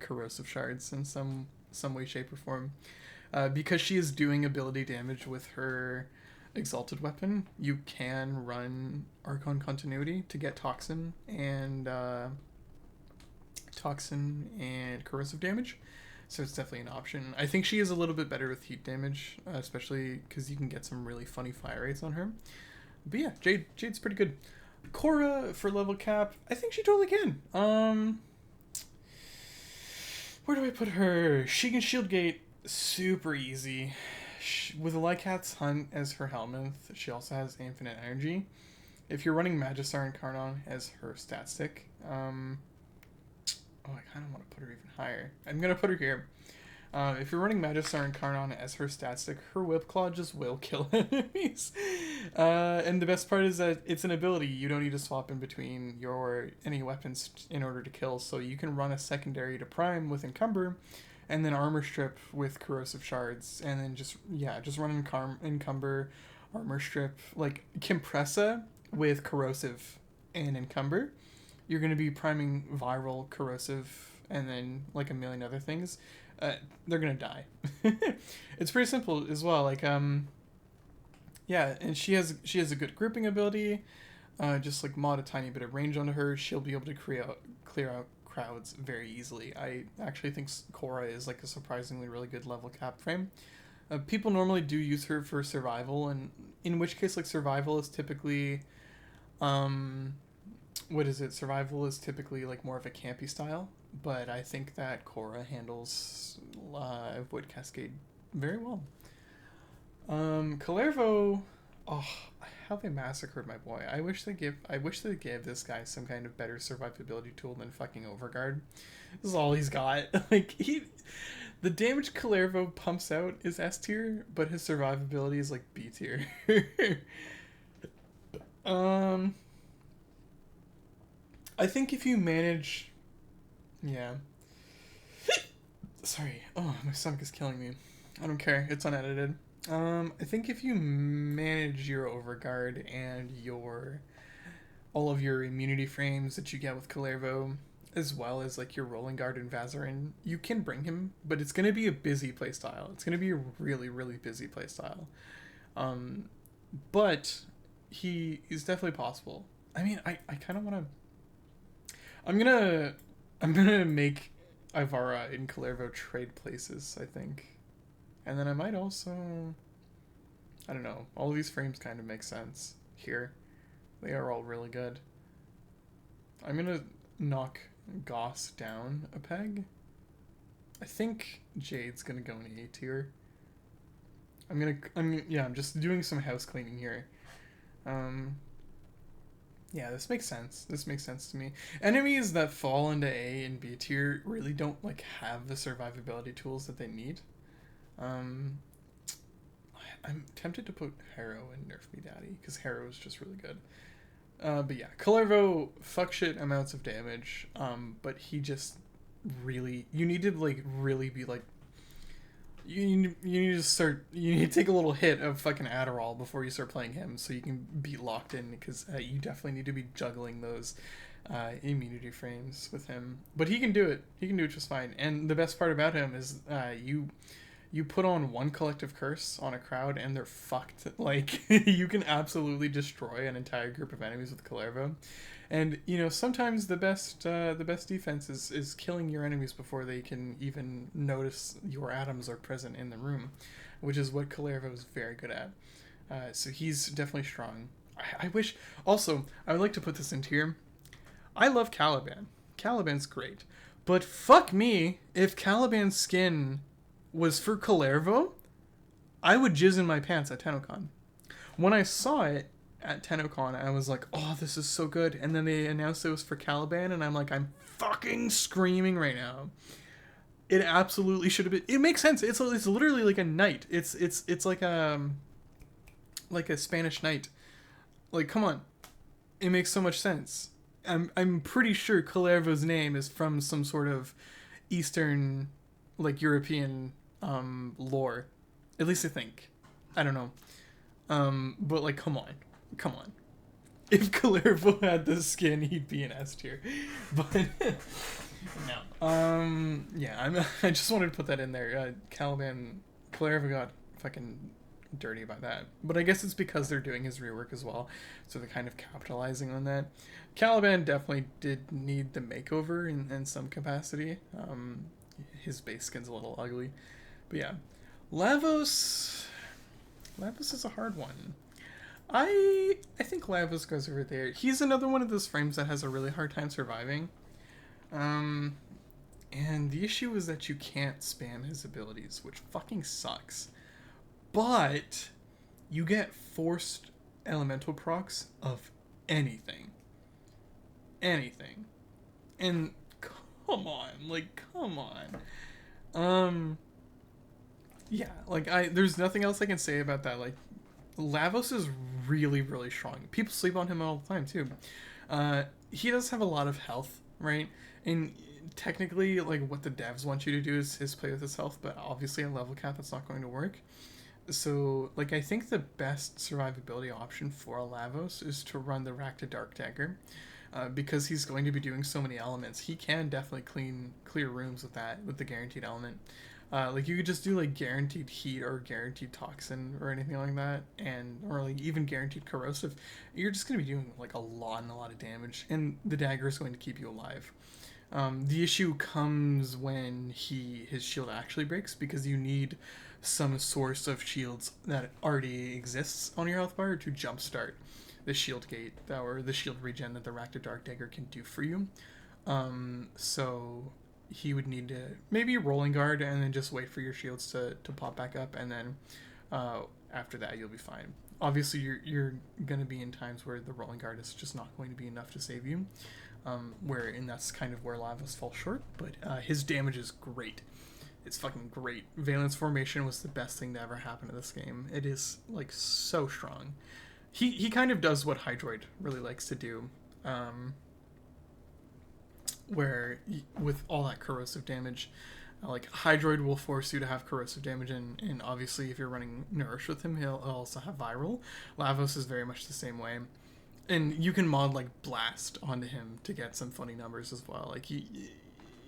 corrosive shards in some way, shape, or form. Because she is doing ability damage with her exalted weapon, you can run Archon Continuity to get toxin and corrosive damage. So it's definitely an option. I think she is a little bit better with heat damage, especially because you can get some really funny fire rates on her. But yeah, Jade's pretty good. Korra for level cap, I think she totally can. Where do I put her? She can shield gate super easy. With Lycat's Hunt as her helmet, she also has infinite energy. If you're running Magistar and Karnon as her stat stick, I kind of want to put her even higher. I'm going to put her here. If you're running Magistar and Karnon as her stat stick, her Whip Claw just will kill enemies. And the best part is that it's an ability. You don't need to swap in between any weapons in order to kill. So you can run a secondary to Prime with Encumber, and then Armor Strip with Corrosive Shards, and then just run Encumber, Armor Strip, like Compressa with Corrosive and Encumber. You're going to be priming Viral, Corrosive, and then like a million other things. They're going to die. It's pretty simple as well. Like, yeah, and she has a good grouping ability. Just like mod a tiny bit of range onto her, she'll be able to clear out crowds very easily. I actually think Korra is like a surprisingly really good level cap frame. People normally do use her for survival, and in which case, like, survival is typically survival is typically like more of a campy style, but I think that Korra handles Void Cascade very well. Kalervo, how they massacred my boy. I wish they gave this guy some kind of better survivability tool than fucking Overguard. This is all he's got. Like, the damage Kalervo pumps out is S tier, but his survivability is like B tier. I think if you manage... Yeah. Sorry. Oh, my stomach is killing me. I don't care. It's unedited. I think if you manage your Overguard and all of your immunity frames that you get with Kalervo, as well as like your Rolling Guard and Vazarin, you can bring him, but it's going to be a busy playstyle. It's going to be a really, really busy playstyle. But he is definitely possible. I mean, I kind of want to... I'm gonna make Ivara and Kalervo trade places, I think. And then I might also... I don't know. All of these frames kind of make sense here. They are all really good. I'm gonna knock Goss down a peg. I think Jade's gonna go in A tier. I'm just doing some house cleaning here. Yeah, this makes sense. This makes sense to me. Enemies that fall into A and B tier really don't like have the survivability tools that they need. I'm tempted to put Harrow in Nerf Me Daddy because Harrow is just really good. But yeah, Kalervo, fuck shit amounts of damage. But he just really, you need to like really be like, you need to take a little hit of fucking Adderall before you start playing him so you can be locked in, because you definitely need to be juggling those immunity frames with him. But he can do it. He can do it just fine. And the best part about him is you put on one collective curse on a crowd and they're fucked. Like, you can absolutely destroy an entire group of enemies with Kalervo. And, you know, sometimes the best defense is killing your enemies before they can even notice your atoms are present in the room, which is what Kalervo is very good at. So he's definitely strong. I wish... Also, I would like to put this in here. I love Caliban. Caliban's great. But fuck me, if Caliban's skin was for Kalervo, I would jizz in my pants at TennoCon. When I saw it at TennoCon, I was like, oh, this is so good. And then they announced it was for Caliban, and I'm like, I'm fucking screaming right now. It absolutely should have been. It makes sense. It's literally like a knight. It's like a Spanish knight. Like, come on. It makes so much sense. I'm pretty sure Kalervo's name is from some sort of Eastern, like, European lore. At least I think. I don't know. But like, come on. Come on. If Kalervo had the skin, he'd be an S tier. But no. Yeah, I just wanted to put that in there. Kalervo got fucking dirty about that. But I guess it's because they're doing his rework as well, so they're kind of capitalizing on that. Caliban definitely did need the makeover in some capacity. His base skin's a little ugly. But yeah. Lavos is a hard one. I think Lavos goes over there. He's another one of those frames that has a really hard time surviving. And the issue is that you can't spam his abilities, which fucking sucks. But you get forced elemental procs of anything. Anything. And come on. Yeah, there's nothing else I can say about that. Like, Lavos is really, really strong. People sleep on him all the time, too. He does have a lot of health, right? And technically, like, what the devs want you to do is play with his health, but obviously at level cap, that's not going to work. So, like, I think the best survivability option for a Lavos is to run the Rack to Dark Dagger. Because he's going to be doing so many elements, he can definitely clear rooms with the guaranteed element. Like, you could just do, like, guaranteed heat or guaranteed toxin or anything like that, or, like, even guaranteed corrosive. You're just going to be doing, like, a lot of damage, and the dagger is going to keep you alive. The issue comes when his shield actually breaks, because you need some source of shields that already exists on your health bar to jumpstart the shield gate, or the shield regen that the Rack to Dark Dagger can do for you. So he would need to maybe rolling guard and then just wait for your shields to pop back up, and then after that you'll be fine. Obviously you're going to be in times where the rolling guard is just not going to be enough to save you, and that's kind of where Lavos falls short, but his damage is great. It's fucking great. Valence Formation was the best thing to ever happen to this game. It is, like, so strong. He kind of does what Hydroid really likes to do, where with all that corrosive damage, like, Hydroid will force you to have corrosive damage, and obviously if you're running Nourish with him, he'll also have Viral. Lavos is very much the same way. And you can mod, like, Blast onto him to get some funny numbers as well. Like,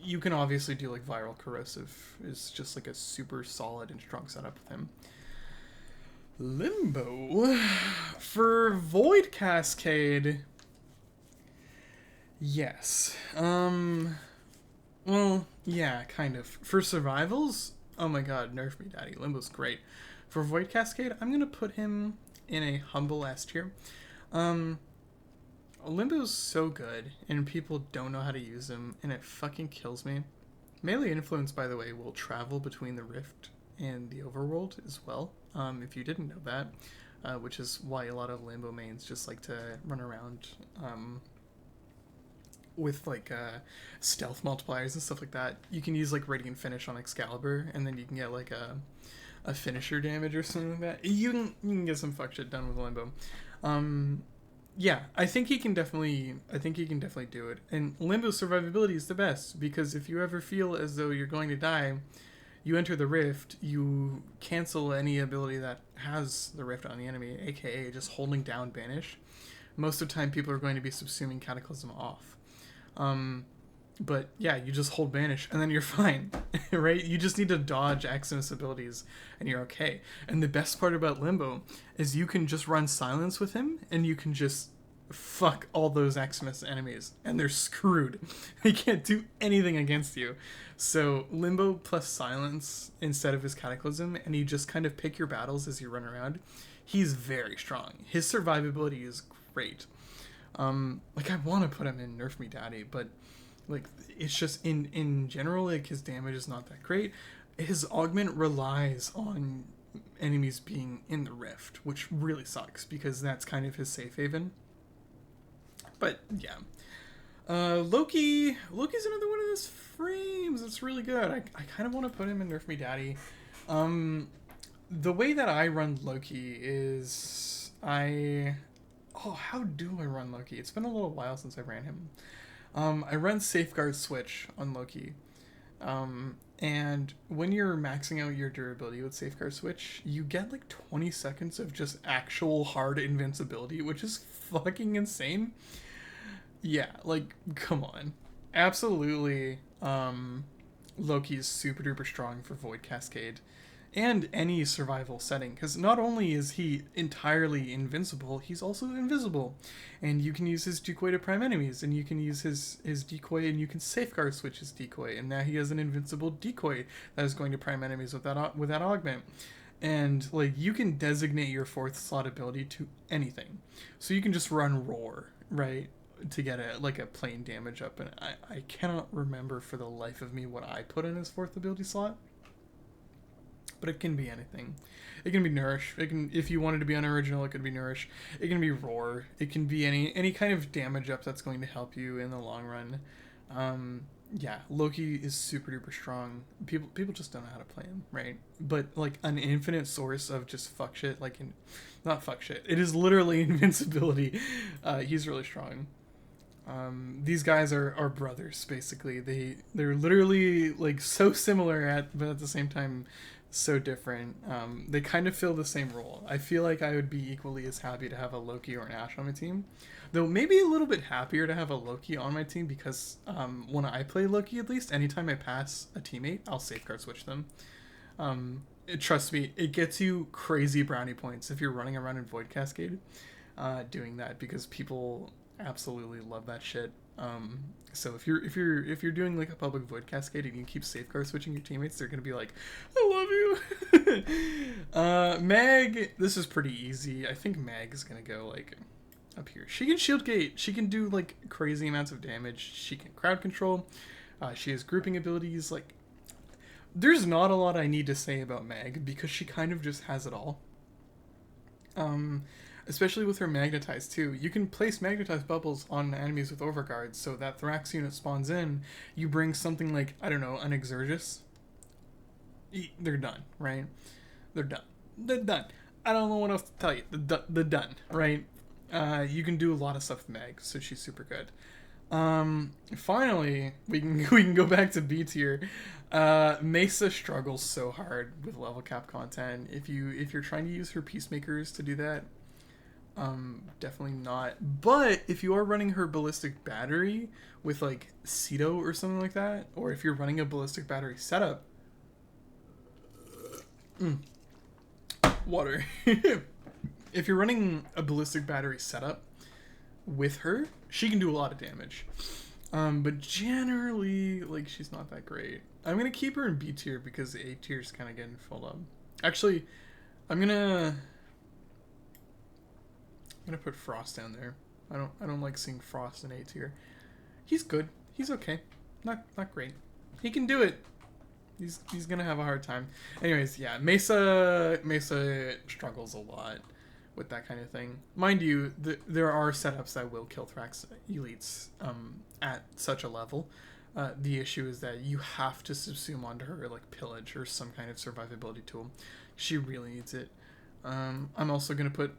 you can obviously do, like, Viral Corrosive is just, like, a super solid and strong setup with him. Limbo. For Void Cascade, yes. Well, yeah, kind of. For survivals, oh my god, nerf me, daddy. Limbo's great. For Void Cascade, I'm gonna put him in a humble S tier. Limbo's so good, and people don't know how to use him, and it fucking kills me. Melee Influence, by the way, will travel between the Rift and the Overworld as well, if you didn't know that, which is why a lot of Limbo mains just like to run around with, like, stealth multipliers and stuff like that. You can use, like, Radiant Finish on Excalibur, and then you can get, like, a finisher damage or something like that. You can get some fuck shit done with Limbo. Yeah, I think he can definitely do it. And Limbo's survivability is the best, because if you ever feel as though you're going to die, you enter the Rift, you cancel any ability that has the Rift on the enemy, aka just holding down Banish. Most of the time people are going to be subsuming Cataclysm off. But yeah, you just hold Banish and then you're fine, right? You just need to dodge Eximus abilities and you're okay. And the best part about Limbo is you can just run Silence with him and you can just fuck all those Eximus enemies and they're screwed. They can't do anything against you. So Limbo plus Silence instead of his Cataclysm, and you just kind of pick your battles as you run around. He's very strong. His survivability is great. Like, I want to put him in Nerf Me Daddy, but like, it's just in general, like, his damage is not that great. His augment relies on enemies being in the Rift, which really sucks because that's kind of his safe haven. But yeah, Loki's another one of those frames that's really good. I kind of want to put him in Nerf Me Daddy. The way that I run Loki is how do I run Loki? It's been a little while since I ran him. I run Safeguard Switch on Loki. And when you're maxing out your durability with Safeguard Switch, you get like 20 seconds of just actual hard invincibility, which is fucking insane. Yeah, like, come on. Absolutely, Loki is super duper strong for Void Cascade and any survival setting, because not only is he entirely invincible, he's also invisible, and you can use his decoy to prime enemies, and you can use his decoy, and you can safeguard switch his decoy, and now he has an invincible decoy that is going to prime enemies with that augment. And like, you can designate your fourth slot ability to anything, so you can just run roar, right, to get a plain damage up. And I cannot remember for the life of me what I put in his fourth ability slot, but it can be anything. It can be nourish. It can, if you wanted to be unoriginal, it could be nourish. It can be roar. It can be any kind of damage up that's going to help you in the long run. Yeah, Loki is super duper strong. People just don't know how to play him, right? But like an infinite source of just fuck shit, not fuck shit. It is literally invincibility. He's really strong. These guys are brothers basically. They're literally like so similar but at the same time so different. They kind of fill the same role. I feel like I would be equally as happy to have a Loki or an Ash on my team, though maybe a little bit happier to have a Loki on my team, because when I play Loki, at least anytime I pass a teammate, I'll safeguard switch them. Trust me, it gets you crazy brownie points if you're running around in Void Cascade doing that, because people absolutely love that shit. So if you're doing like a public Void Cascade and you keep safeguard switching your teammates, they're gonna be like, I love you. Mag, this is pretty easy. I think Mag is gonna go like up here. She can shield gate. She can do like crazy amounts of damage. She can crowd control. She has grouping abilities. Like, there's not a lot I need to say about Mag, because she kind of just has it all. Especially with her magnetize too. You can place magnetized bubbles on enemies with overguards, so that Thrax unit spawns in, you bring something like, I don't know, an Exergus. They're done, right? They're done. They're done. I don't know what else to tell you. They're done, right? You can do a lot of stuff with Mag, so she's super good. Finally, we can go back to B tier. Mesa struggles so hard with level cap content. If you're trying to use her peacemakers to do that, definitely not. But if you are running her ballistic battery with like Ceto or something like that, or if you're running a ballistic battery setup, water. If you're running a ballistic battery setup with her, she can do a lot of damage. But generally, like, she's not that great. I'm gonna keep her in B tier because A tier is kind of getting filled up. Actually, I'm gonna put Frost down there. I don't like seeing Frost in A tier. He's good. He's okay. Not great. He can do it. He's gonna have a hard time. Anyways, yeah, Mesa struggles a lot with that kind of thing. Mind you, there are setups that will kill Thrax elites at such a level. The issue is that you have to subsume onto her like pillage or some kind of survivability tool. She really needs it. I'm also gonna put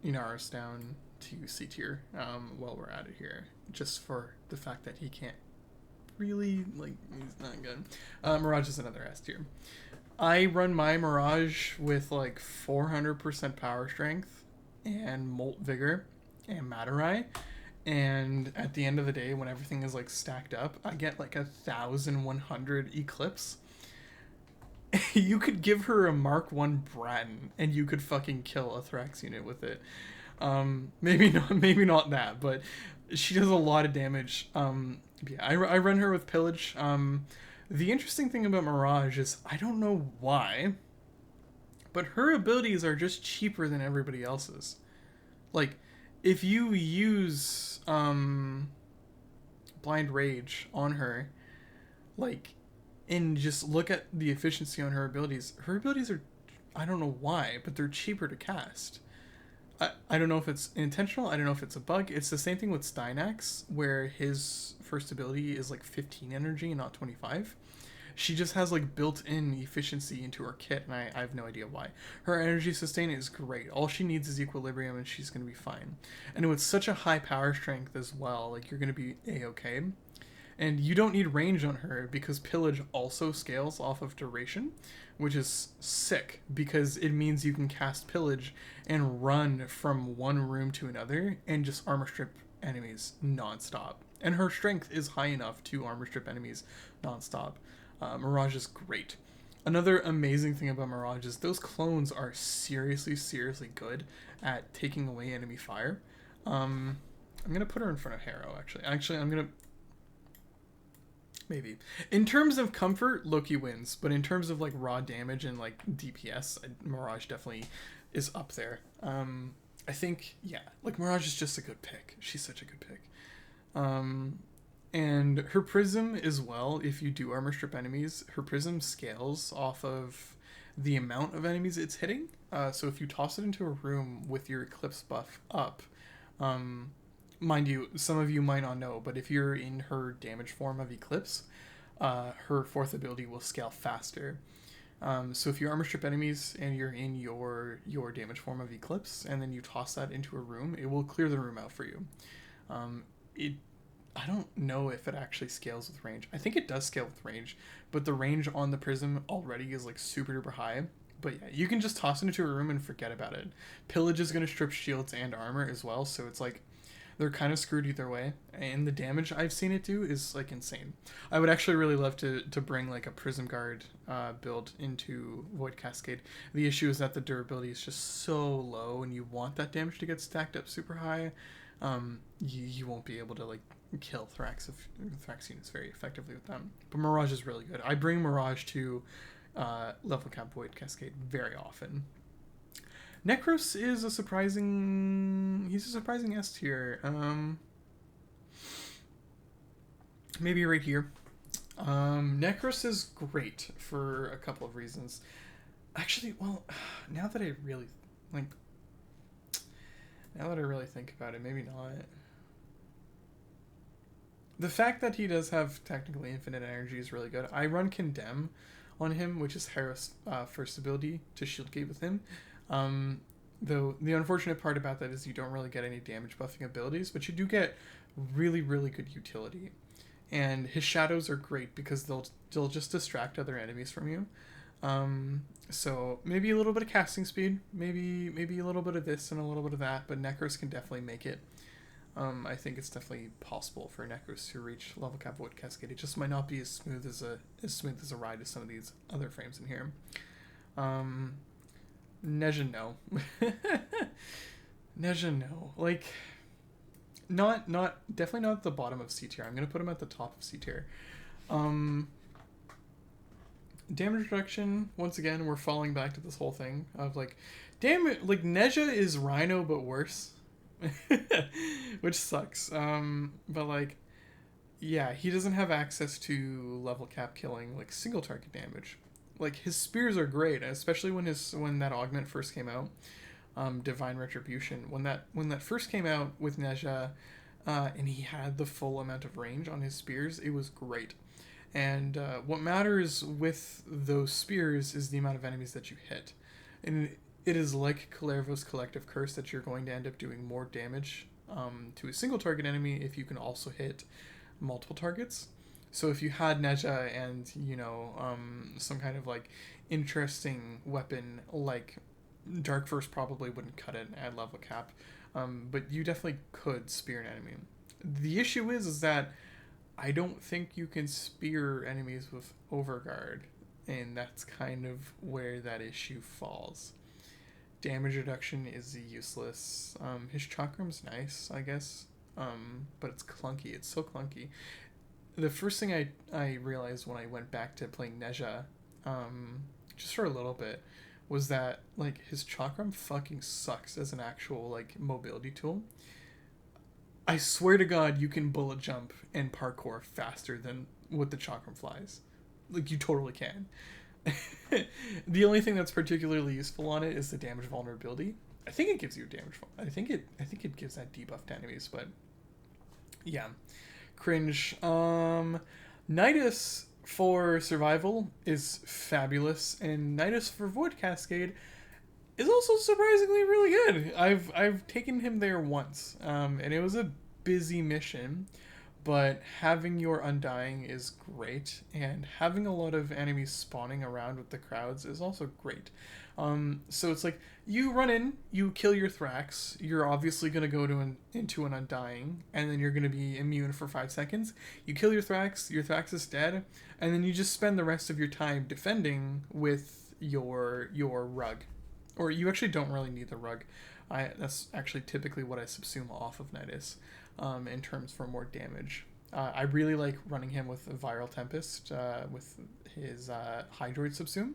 Inaris down to C tier while we're at it here, just for the fact that he can't really, like, he's not good. Mirage is another S tier. I run my Mirage with like 400% power strength and Molt Vigor and Matarai, and at the end of the day, when everything is like stacked up, I get like 1,100 Eclipse. You could give her a Mark 1 Bratton and you could fucking kill a Thrax unit with it. Maybe not that, but she does a lot of damage. Yeah, I run her with Pillage. The interesting thing about Mirage is, I don't know why, but her abilities are just cheaper than everybody else's. Like, if you use Blind Rage on her, like, and just look at the efficiency on her abilities are, I don't know why, but they're cheaper to cast. I don't know if it's intentional, I don't know if it's a bug. It's the same thing with Stynax, where his first ability is like 15 energy and not 25. She just has like built-in efficiency into her kit, and I have no idea why. Her energy sustain is great. All she needs is equilibrium and she's going to be fine. And with such a high power strength as well, like, you're going to be A-okay. And you don't need range on her because pillage also scales off of duration, which is sick because it means you can cast pillage and run from one room to another and just armor strip enemies nonstop. And her strength is high enough to armor strip enemies nonstop. Mirage is great. Another amazing thing about Mirage is those clones are seriously good at taking away enemy fire. I'm gonna put her in front of Harrow, actually. I'm gonna... Maybe. In terms of comfort, Loki wins, but in terms of, like, raw damage and, like, DPS, Mirage definitely is up there. I think, yeah, like, Mirage is just a good pick. She's such a good pick. And her prism as well, if you do armor strip enemies, her prism scales off of the amount of enemies it's hitting. So if you toss it into a room with your Eclipse buff up, mind you, some of you might not know, but if you're in her damage form of Eclipse, her fourth ability will scale faster. So if you armor strip enemies and you're in your damage form of Eclipse, and then you toss that into a room, it will clear the room out for you. I don't know if it actually scales with range. I think it does scale with range, but the range on the prism already is like super duper high. But yeah, you can just toss it into a room and forget about it. Pillage is going to strip shields and armor as well, so it's like they're kind of screwed either way. And the damage I've seen it do is like insane. I would actually really love to bring like a Prism Guard build into Void Cascade. The issue is that the durability is just so low, and you want that damage to get stacked up super high. You won't be able to like kill Thrax units very effectively with them. But Mirage is really good. I bring Mirage to level cap Void Cascade very often. Necros is a surprising S tier. Maybe right here. Necros is great for a couple of reasons. Actually, well, now that I really think about it, maybe not. The fact that he does have technically infinite energy is really good. I run Condemn on him, which is Harrow's first ability to shield gate with him. Though the unfortunate part about that is you don't really get any damage buffing abilities, but you do get really good utility. And his shadows are great because they'll just distract other enemies from you. So maybe a little bit of casting speed, maybe a little bit of this and a little bit of that, but Necros can definitely make it. I think it's definitely possible for Necros to reach level cap Void Cascade. It just might not be as smooth as a ride as some of these other frames in here. Neja, no. Neja, no. Like, definitely not at the bottom of C tier. I'm gonna put him at the top of C tier. Damage reduction, once again, we're falling back to this whole thing of like, damn it, like Neja is Rhino but worse. Which sucks. But like, yeah, he doesn't have access to level cap killing like single target damage. Like his spears are great, especially when that augment first came out, Divine Retribution. When that first came out with Neja, and he had the full amount of range on his spears, it was great. And what matters with those spears is the amount of enemies that you hit. And it is like Kalervo's Collective Curse that you're going to end up doing more damage to a single target enemy if you can also hit multiple targets. So if you had Neja and, some kind of like interesting weapon like Dark Verse probably wouldn't cut it at level cap, but you definitely could spear an enemy. The issue is that I don't think you can spear enemies with Overguard, and that's kind of where that issue falls. Damage reduction is useless. His chakram's nice, I guess, but it's clunky. It's so clunky. The first thing I realized when I went back to playing Neja, just for a little bit, was that like his chakram fucking sucks as an actual like mobility tool. I swear to God, you can bullet jump and parkour faster than with the chakram flies. Like you totally can. The only thing that's particularly useful on it is the damage vulnerability. I think it gives you damage. I think it gives that debuff to enemies, but yeah, cringe. Nidus for survival is fabulous, and Nidus for Void Cascade is also surprisingly really good. I've taken him there once, and it was a busy mission, but having your Undying is great, and having a lot of enemies spawning around with the crowds is also great. So it's like you run in, you kill your Thrax, you're obviously going to go into an Undying, and then you're going to be immune for 5 seconds. You kill your Thrax is dead, and then you just spend the rest of your time defending with your rug. Or you actually don't really need the rug. That's actually typically what I subsume off of Nidus in terms for more damage. I really like running him with a Viral Tempest with his Hydroid subsume.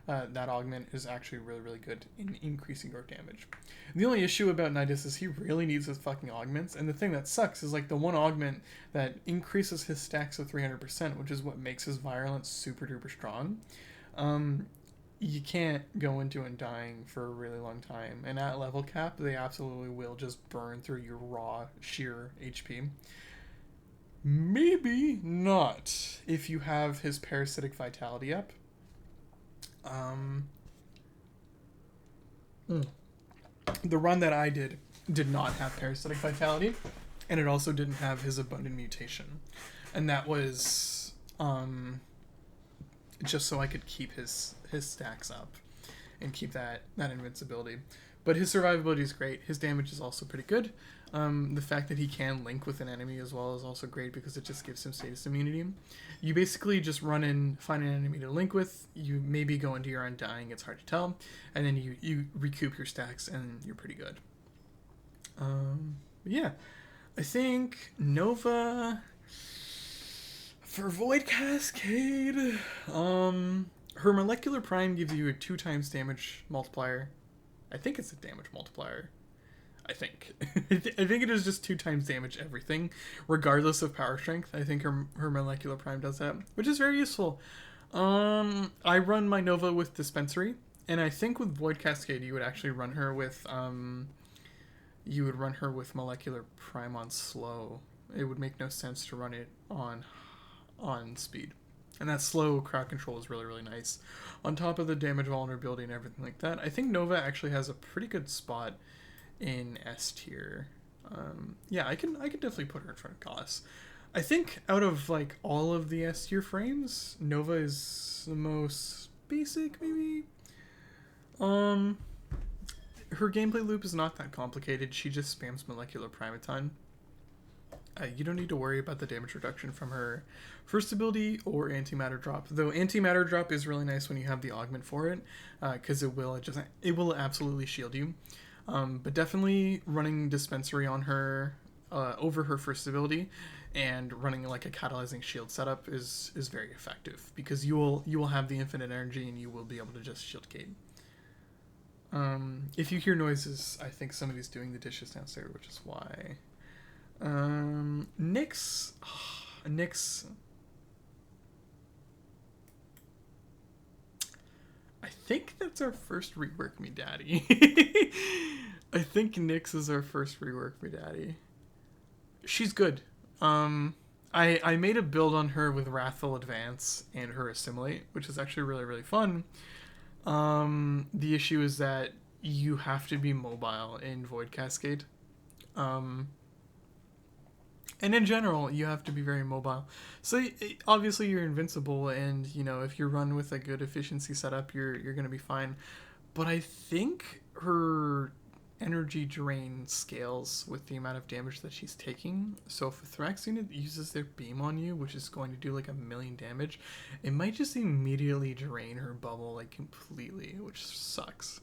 That augment is actually really, really good in increasing your damage. The only issue about Nidus is he really needs his fucking augments, and the thing that sucks is like the one augment that increases his stacks of 300%, which is what makes his Virulence super duper strong. You can't go into Undying for a really long time, and at level cap, they absolutely will just burn through your raw, sheer HP. Maybe not if you have his Parasitic Vitality up. The run that I did not have Parasitic Vitality, and it also didn't have his Abundant Mutation, and that was just so I could keep his stacks up and keep that invincibility. But his survivability is great. His damage is also pretty good. The fact that he can link with an enemy as well is also great because it just gives him status immunity. You basically just run in, find an enemy to link with, you maybe go into your Undying, it's hard to tell, and then you recoup your stacks and you're pretty good. Yeah, I think Nova for Void Cascade, her Molecular Prime gives you a 2x damage multiplier. I think it's a damage multiplier. I think it is just 2x damage everything, regardless of power strength. I think her Molecular Prime does that, which is very useful. I run my Nova with Dispensary, and I think with Void Cascade you would actually run her with Molecular Prime on slow. It would make no sense to run it on speed. And that slow crowd control is really, really nice. On top of the damage vulnerability and everything like that, I think Nova actually has a pretty good spot in S tier. Yeah, I can definitely put her in front of Goss. I think out of like all of the S tier frames, Nova is the most basic, maybe. Her gameplay loop is not that complicated. She just spams Molecular Prime a ton. You don't need to worry about the damage reduction from her first ability or Antimatter Drop. Though Antimatter Drop is really nice when you have the augment for it, because it will absolutely shield you. But definitely running Dispensary on her over her first ability and running like a catalyzing shield setup is very effective because you will have the infinite energy and you will be able to just shield gate. If you hear noises, I think somebody's doing the dishes downstairs, which is why. Nyx. I think that's our first Rework Me Daddy. I think Nyx is our first Rework Me Daddy. She's good. I made a build on her with Wrathful Advance and her Assimilate, which is actually really, really fun. The issue is that you have to be mobile in Void Cascade. And in general, you have to be very mobile. So obviously you're invincible, and you know if you run with a good efficiency setup, you're gonna be fine. But I think her energy drain scales with the amount of damage that she's taking. So if a Thrax unit uses their beam on you, which is going to do like 1,000,000 damage, it might just immediately drain her bubble like completely, which sucks.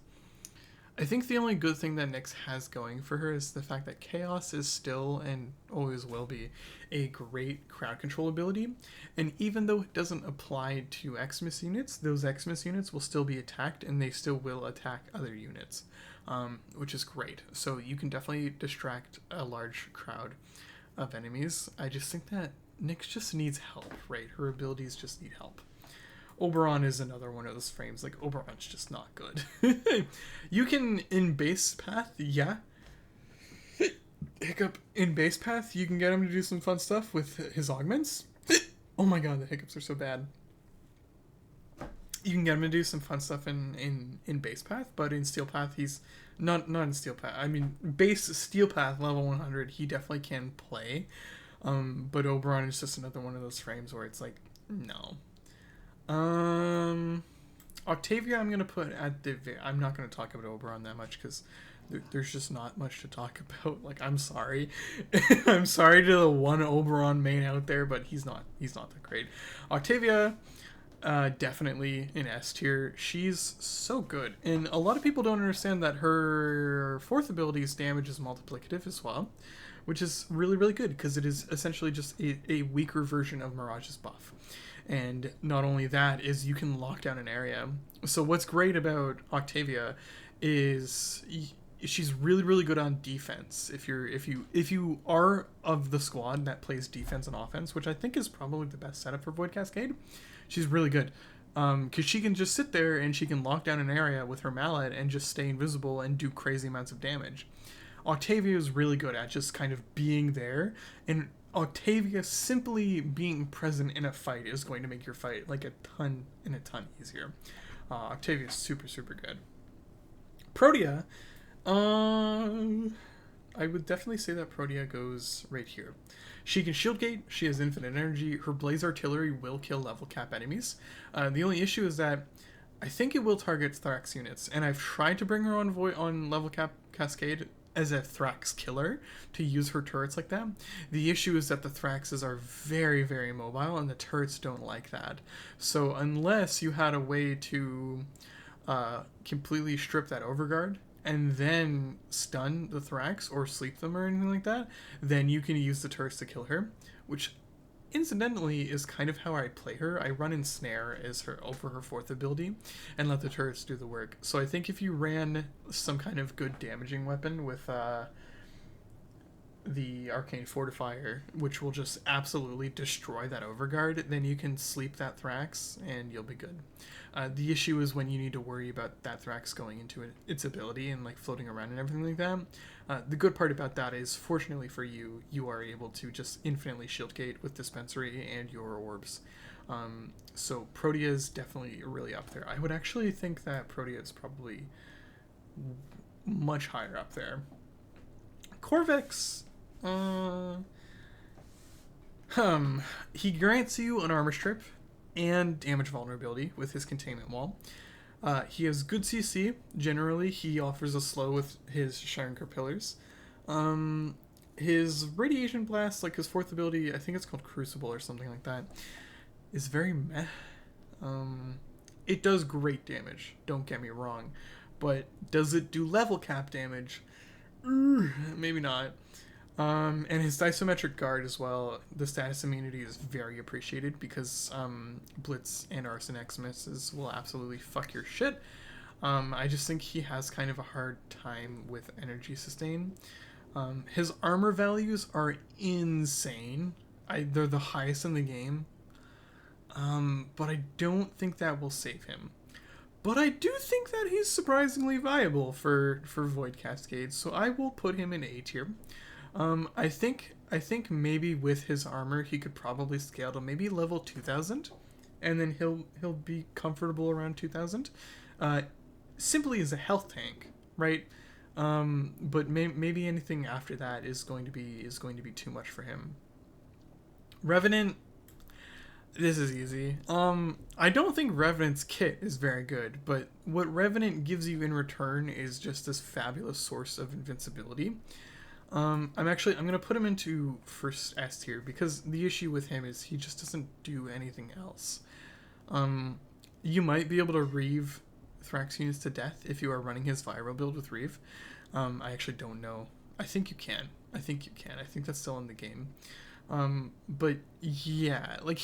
I think the only good thing that Nyx has going for her is the fact that Chaos is still, and always will be, a great crowd control ability. And even though it doesn't apply to Xmas units, those Xmas units will still be attacked, and they still will attack other units, which is great. So you can definitely distract a large crowd of enemies. I just think that Nyx just needs help, right? Her abilities just need help. Oberon is another one of those frames. Like, Oberon's just not good. You can, in base path, yeah. Hiccup, in base path, you can get him to do some fun stuff with his augments. Oh my god, the hiccups are so bad. You can get him to do some fun stuff in base path, but in steel path, he's... Not in steel path. I mean, base steel path, level 100, he definitely can play. But Oberon is just another one of those frames where it's like, no. Octavia, I'm gonna put at the. I'm not gonna talk about Oberon that much because there's just not much to talk about. Like, I'm sorry, I'm sorry to the one Oberon main out there, but he's not that great. Octavia, definitely in S tier. She's so good, and a lot of people don't understand that her fourth ability's damage is multiplicative as well, which is really, really good because it is essentially just a weaker version of Mirage's buff. And not only that is you can lock down an area. So what's great about Octavia is she's really, really good on defense. If you are of the squad that plays defense and offense, which I think is probably the best setup for Void Cascade, she's really good. Because she can just sit there and she can lock down an area with her mallet and just stay invisible and do crazy amounts of damage. Octavia is really good at just kind of being there, and Octavia simply being present in a fight is going to make your fight like a ton easier. Octavia is super, super good. Protea, I would definitely say that Protea goes right here. She can shield gate, she has infinite energy, her blaze artillery will kill level cap enemies. The only issue is that I think it will target Thrax units, and I've tried to bring her on level cap Cascade as a Thrax killer to use her turrets like that. The issue is that the Thraxes are very, very mobile and the turrets don't like that. So unless you had a way to completely strip that overguard and then stun the Thrax or sleep them or anything like that, then you can use the turrets to kill her, which incidentally is kind of how I play her. I run Ensnare as her over her fourth ability and let the turrets do the work. So I think if you ran some kind of good damaging weapon with the Arcane Fortifier, which will just absolutely destroy that overguard, then you can sleep that Thrax and you'll be good. The issue is when you need to worry about that Thrax going into its ability and like floating around and everything like that. The good part about that is, fortunately for you, you are able to just infinitely shield gate with Dispensary and your orbs. So Protea is definitely really up there. I would actually think that Protea is probably much higher up there. Corvex, he grants you an armor strip and damage vulnerability with his containment wall. He has good CC. Generally, he offers a slow with his Sharinker pillars. His Radiation Blast, like his fourth ability, I think it's called Crucible or something like that, is very meh. It does great damage, don't get me wrong, but does it do level cap damage? Maybe not. And his Disometric Guard as well, the status immunity is very appreciated because Blitz and Arson X misses will absolutely fuck your shit. I just think he has kind of a hard time with energy sustain. His armor values are insane. They're the highest in the game. But I don't think that will save him. But I do think that he's surprisingly viable for Void Cascade, so I will put him in A tier. I think maybe with his armor he could probably scale to maybe level 2000, and then he'll be comfortable around 2000. Simply as a health tank, right? But maybe anything after that is going to be too much for him. Revenant, this is easy. I don't think Revenant's kit is very good, but what Revenant gives you in return is just this fabulous source of invincibility. I'm gonna put him into first S tier because the issue with him is he just doesn't do anything else. You might be able to Reeve Thrax units to death if you are running his viral build with Reeve. I actually don't know. I think you can. I think that's still in the game. But yeah, like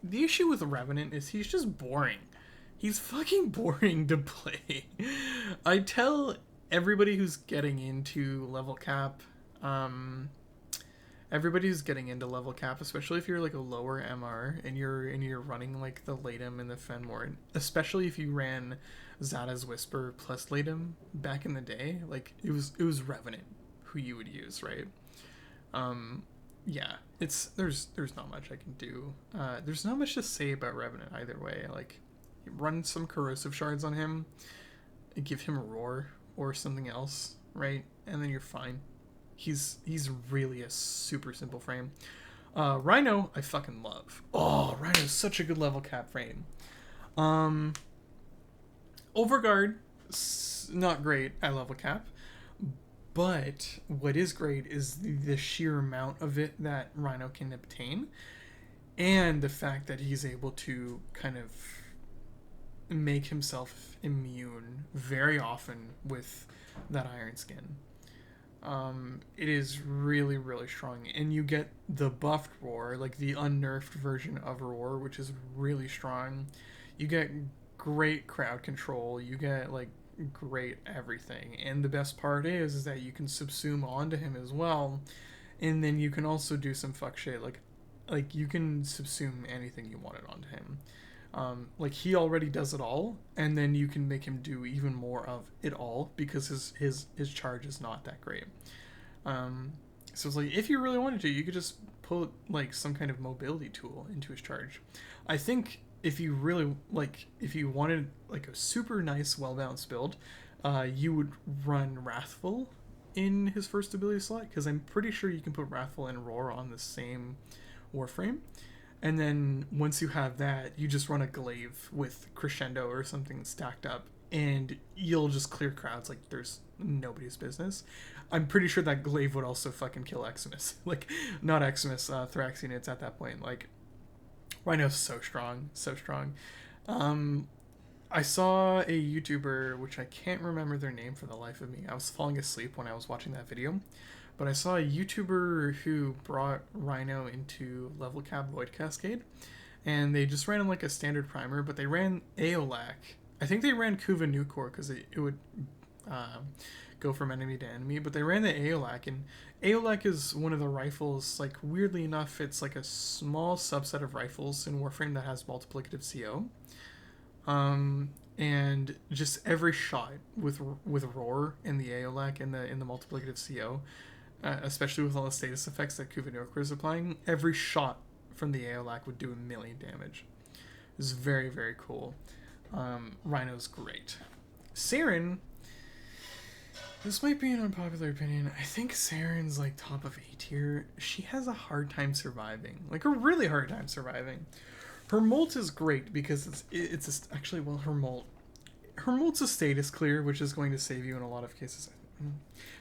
the issue with Revenant is he's just boring. He's fucking boring to play. I tell everybody who's getting into level cap, especially if you're like a lower MR and you're running like the Latum and the Fenmore, especially if you ran Zada's Whisper plus Latum back in the day, like it was Revenant who you would use, right? Yeah, there's not much I can do. There's not much to say about Revenant either way. Like, run some corrosive shards on him, give him a roar or something else, right? And then you're fine. He's really a super simple frame. Rhino, I fucking love. Oh, Rhino's such a good level cap frame. Um, Overguard, not great at level cap. But what is great is the sheer amount of it that Rhino can obtain, and the fact that he's able to kind of make himself immune very often with that iron skin. It is really, really strong, and you get the buffed roar, like the unnerfed version of roar, which is really strong. You get great crowd control. You get like great everything, and the best part is that you can subsume onto him as well, and then you can also do some fuck shit like you can subsume anything you wanted onto him. Like he already does it all, and then you can make him do even more of it all because his charge is not that great. So it's like if you really wanted to, you could just put like some kind of mobility tool into his charge. I think if you really like, if you wanted like a super nice, well balanced build, you would run Wrathful in his first ability slot, because I'm pretty sure you can put Wrathful and Roar on the same Warframe. And then once you have that, you just run a Glaive with Crescendo or something stacked up, and you'll just clear crowds like there's nobody's business. I'm pretty sure that Glaive would also fucking kill Eximus. Like, not Eximus, Thrax units at that point. Like, Rhino's so strong, so strong. I saw a YouTuber, which I can't remember their name for the life of me. I was falling asleep when I was watching that video. But I saw a YouTuber who brought Rhino into level cap Void Cascade, and they just ran him like a standard primer, but they ran Aeolac. I think they ran Kuva Nukor because it would go from enemy to enemy, but they ran the Aeolac, and Aeolac is one of the rifles, like weirdly enough, it's like a small subset of rifles in Warframe that has multiplicative CO. And just every shot with Roar in the Aeolac in the multiplicative CO, especially with all the status effects that Kuvanokra is applying, every shot from the Aeolac would do 1 million damage. It's very, very cool. Rhino's great. Saren, this might be an unpopular opinion. I think Saren's like top of A tier. She has a hard time surviving, like a really hard time surviving. Her molt is great because actually, well, her molt's a status clear, which is going to save you in a lot of cases.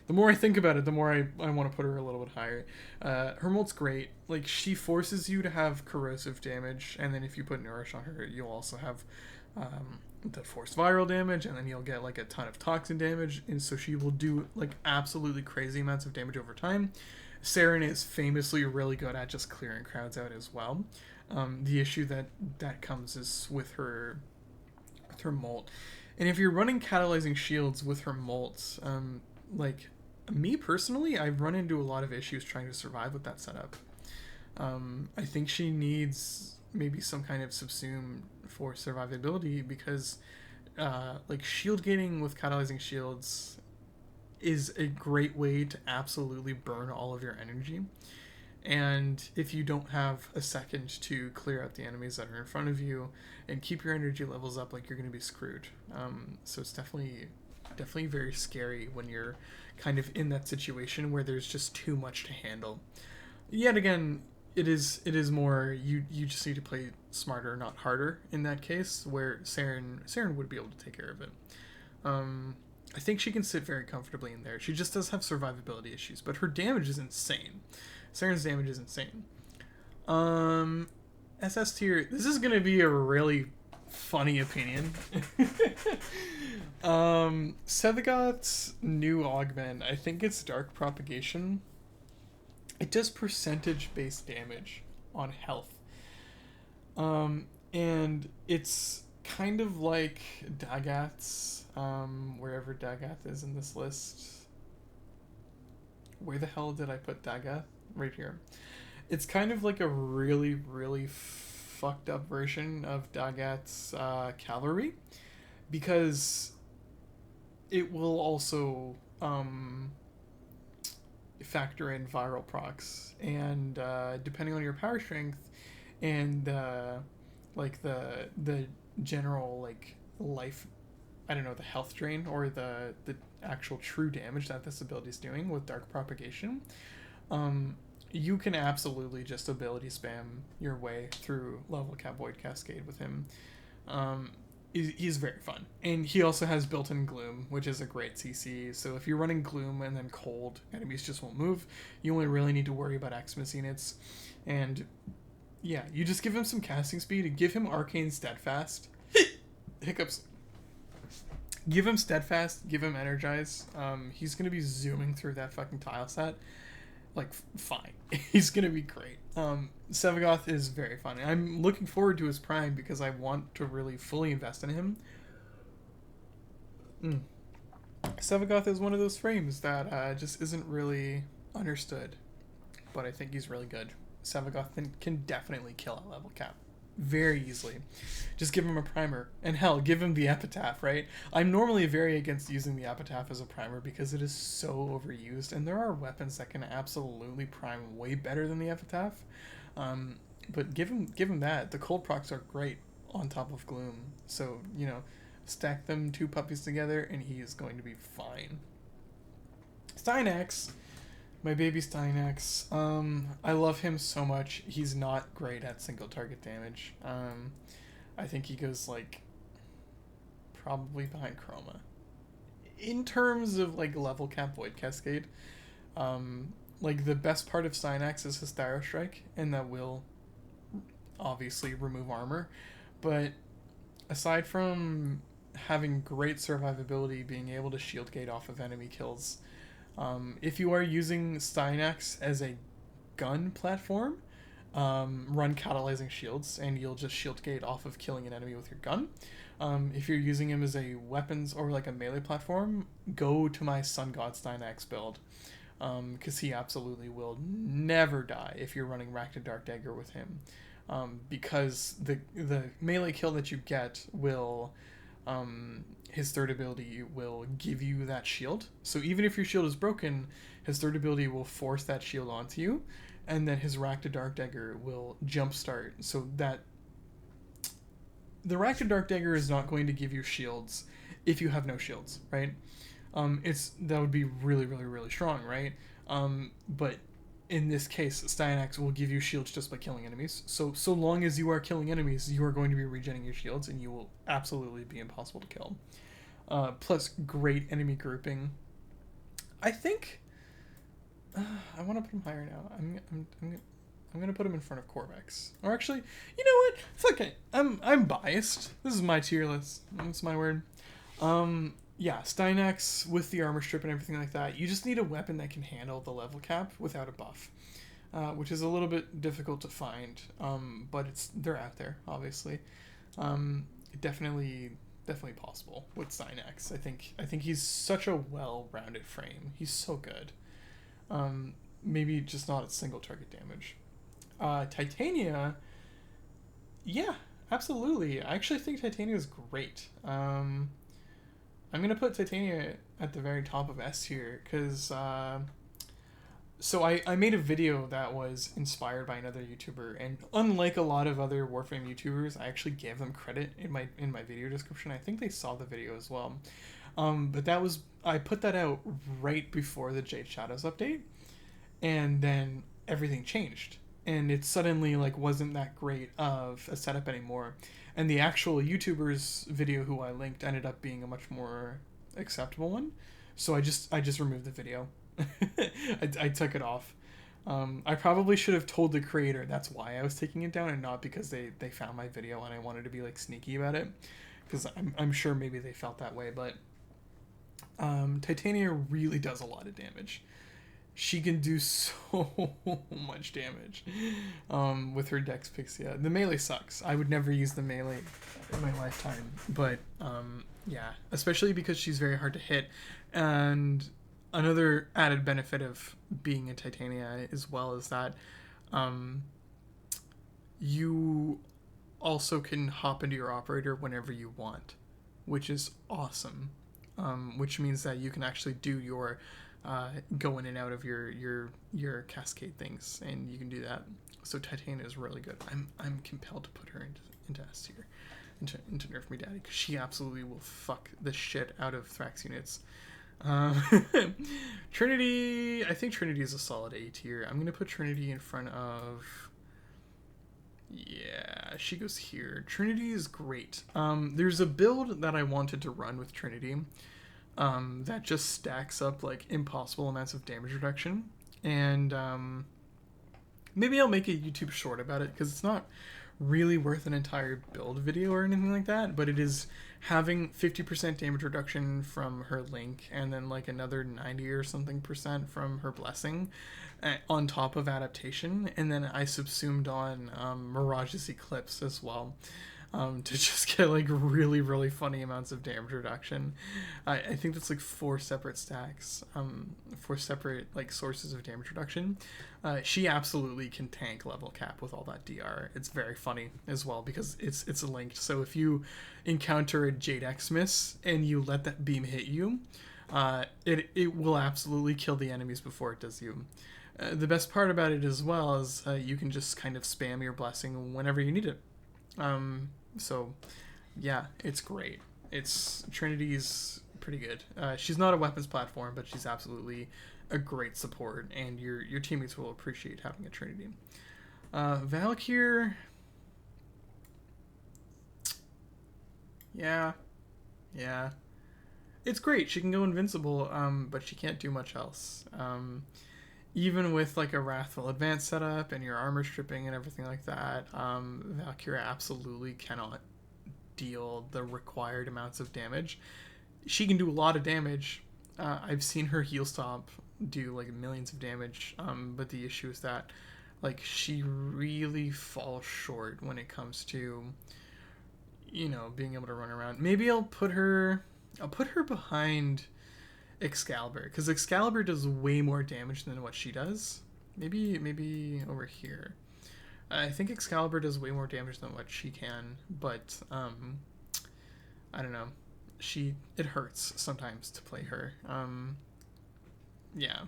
The more I think about it, the more I want to put her a little bit higher. Her molt's great. Like, she forces you to have corrosive damage, and then if you put Nourish on her, you'll also have the forced viral damage, and then you'll get like a ton of toxin damage, and so she will do like absolutely crazy amounts of damage over time. Saren is famously really good at just clearing crowds out as well. The issue that comes is with her molt. And if you're running catalyzing shields with her molts, like me personally, I've run into a lot of issues trying to survive with that setup. I think she needs maybe some kind of subsume for survivability, because like shield gaining with catalyzing shields is a great way to absolutely burn all of your energy. And if you don't have a second to clear out the enemies that are in front of you and keep your energy levels up, like, you're going to be screwed. So it's definitely very scary when you're kind of in that situation where there's just too much to handle. Yet again, it is more you just need to play smarter, not harder in that case, where Saren would be able to take care of it. I think she can sit very comfortably in there. She just does have survivability issues, but her damage is insane. Saren's damage is insane. SS tier. This is gonna be a really funny opinion. Sevagoth's new augment, I think it's Dark Propagation. It does percentage-based damage on health. And it's kind of like Dagath's, wherever Dagath is in this list. Where the hell did I put Dagath? Right here. It's kind of like a really, really fucked up version of Dagath's cavalry, because it will also factor in viral procs, and depending on your power strength and like the general like life, I don't know, the health drain or the actual true damage that this ability is doing with Dark Propagation, you can absolutely just ability spam your way through level cap Void Cascade with him. Um, he's very fun, and he also has built-in Gloom, which is a great CC. So if you're running Gloom and then Cold, enemies just won't move. You only really need to worry about Xmas units, and yeah, you just give him some casting speed. Give him Arcane Steadfast. Hiccups. Give him Steadfast. Give him Energize. He's gonna be zooming through that fucking tile set like fine. He's gonna be great. Sevagoth is very fun. I'm looking forward to his prime because I want to really fully invest in him. Sevagoth is one of those frames that just isn't really understood, but I think he's really good. Sevagoth can definitely kill a level cap very easily. Just give him a primer, and hell, give him the epitaph, right? I'm normally very against using the epitaph as a primer because it is so overused, and there are weapons that can absolutely prime way better than the epitaph. But give him that. The cold procs are great on top of Gloom, so you know, stack them two puppies together, and he is going to be fine. Stynax. My baby Stynax. I love him so much. He's not great at single target damage. I think he goes like probably behind Chroma. In terms of like level cap Void Cascade, like the best part of Stynax is his Thyro Strike, and that will obviously remove armor. But aside from having great survivability, being able to shield gate off of enemy kills, if you are using Stynax as a gun platform, run Catalyzing Shields, and you'll just shield gate off of killing an enemy with your gun. If you're using him as a weapons or like a melee platform, go to my Sun God Stynax build, because he absolutely will never die if you're running Rack to Dark Dagger with him, because the melee kill that you get will... his third ability will give you that shield. So even if your shield is broken, his third ability will force that shield onto you, and then his Rack to Dark Dagger will jumpstart. So that the Rack to Dark Dagger is not going to give you shields if you have no shields, right? That would be really, really, really strong, right? But in this case, Stynax will give you shields just by killing enemies. So long as you are killing enemies, you are going to be regenerating your shields, and you will absolutely be impossible to kill. Plus, great enemy grouping. I think I want to put him higher now. I'm gonna put him in front of Corvex. Or actually, you know what? Fuck it. I'm biased. This is my tier list. That's my word. Yeah, Stynax with the armor strip and everything like that. You just need a weapon that can handle the level cap without a buff, which is a little bit difficult to find. But they're out there, obviously. Definitely possible with Stynax. I think he's such a well-rounded frame. He's so good. Maybe just not at single target damage. Titania, yeah, absolutely. I actually think Titania is great. I'm going to put Titania at the very top of S tier because, so I made a video that was inspired by another YouTuber, and unlike a lot of other Warframe YouTubers, I actually gave them credit in my video description. I think they saw the video as well. But I put that out right before the Jade Shadows update, and then everything changed. And it suddenly like wasn't that great of a setup anymore. And the actual YouTuber's video who I linked ended up being a much more acceptable one. So I just removed the video. I took it off. I probably should have told the creator that's why I was taking it down, and not because they found my video and I wanted to be like sneaky about it. Because I'm sure maybe they felt that way. But Titania really does a lot of damage. She can do so much damage with her Dex Pixia. The melee sucks. I would never use the melee in my lifetime. But yeah, especially because she's very hard to hit. And another added benefit of being in Titania as well is that you also can hop into your operator whenever you want, which is awesome. Which means that you can actually do your go in and out of your Cascade things, and you can do that. So Titania is really good. I'm compelled to put her into S tier, into Nerf Me Daddy, because she absolutely will fuck the shit out of Thrax units. Um, Trinity, I think Trinity is a solid A tier. I'm gonna put Trinity in front of. Yeah, she goes here. Trinity is great. There's a build that I wanted to run with Trinity, that just stacks up like impossible amounts of damage reduction, and maybe I'll make a YouTube short about it because it's not really worth an entire build video or anything like that, but it is having 50% damage reduction from her link and then like another 90 or something percent from her blessing, on top of adaptation, and then I subsumed on Mirage's Eclipse as well, to just get like really really funny amounts of damage reduction. I think that's like 4 separate stacks, 4 separate like sources of damage reduction. She absolutely can tank level cap with all that DR. It's very funny as well because it's linked. So if you encounter a Jade Xmas and you let that beam hit you, it will absolutely kill the enemies before it does you. The best part about it as well is you can just kind of spam your blessing whenever you need it. So yeah, it's great. Trinity's pretty good. She's not a weapons platform, but she's absolutely a great support, and your teammates will appreciate having a Trinity. Valkyr, yeah, it's great. She can go invincible, but she can't do much else. Even with like a Wrathful Advance setup and your armor stripping and everything like that, Valkyria absolutely cannot deal the required amounts of damage. She can do a lot of damage. I've seen her heal stop do like millions of damage, but the issue is that like she really falls short when it comes to, you know, being able to run around. Maybe I'll put her behind Excalibur, because Excalibur does way more damage than what she does. Maybe over here. I think Excalibur does way more damage than what she can, but I don't know. It hurts sometimes to play her. Yeah,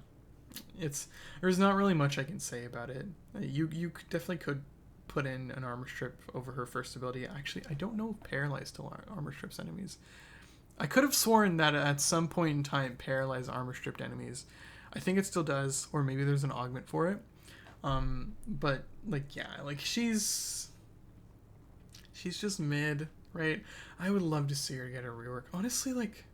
there's not really much I can say about it. You definitely could put in an armor strip over her first ability. Actually, I don't know if Paralyze still armor strips enemies. I could have sworn that at some point in time, Paralyze armor stripped enemies. I think it still does, or maybe there's an augment for it. But like, yeah, like she's just mid, right? I would love to see her get a rework. Honestly, like,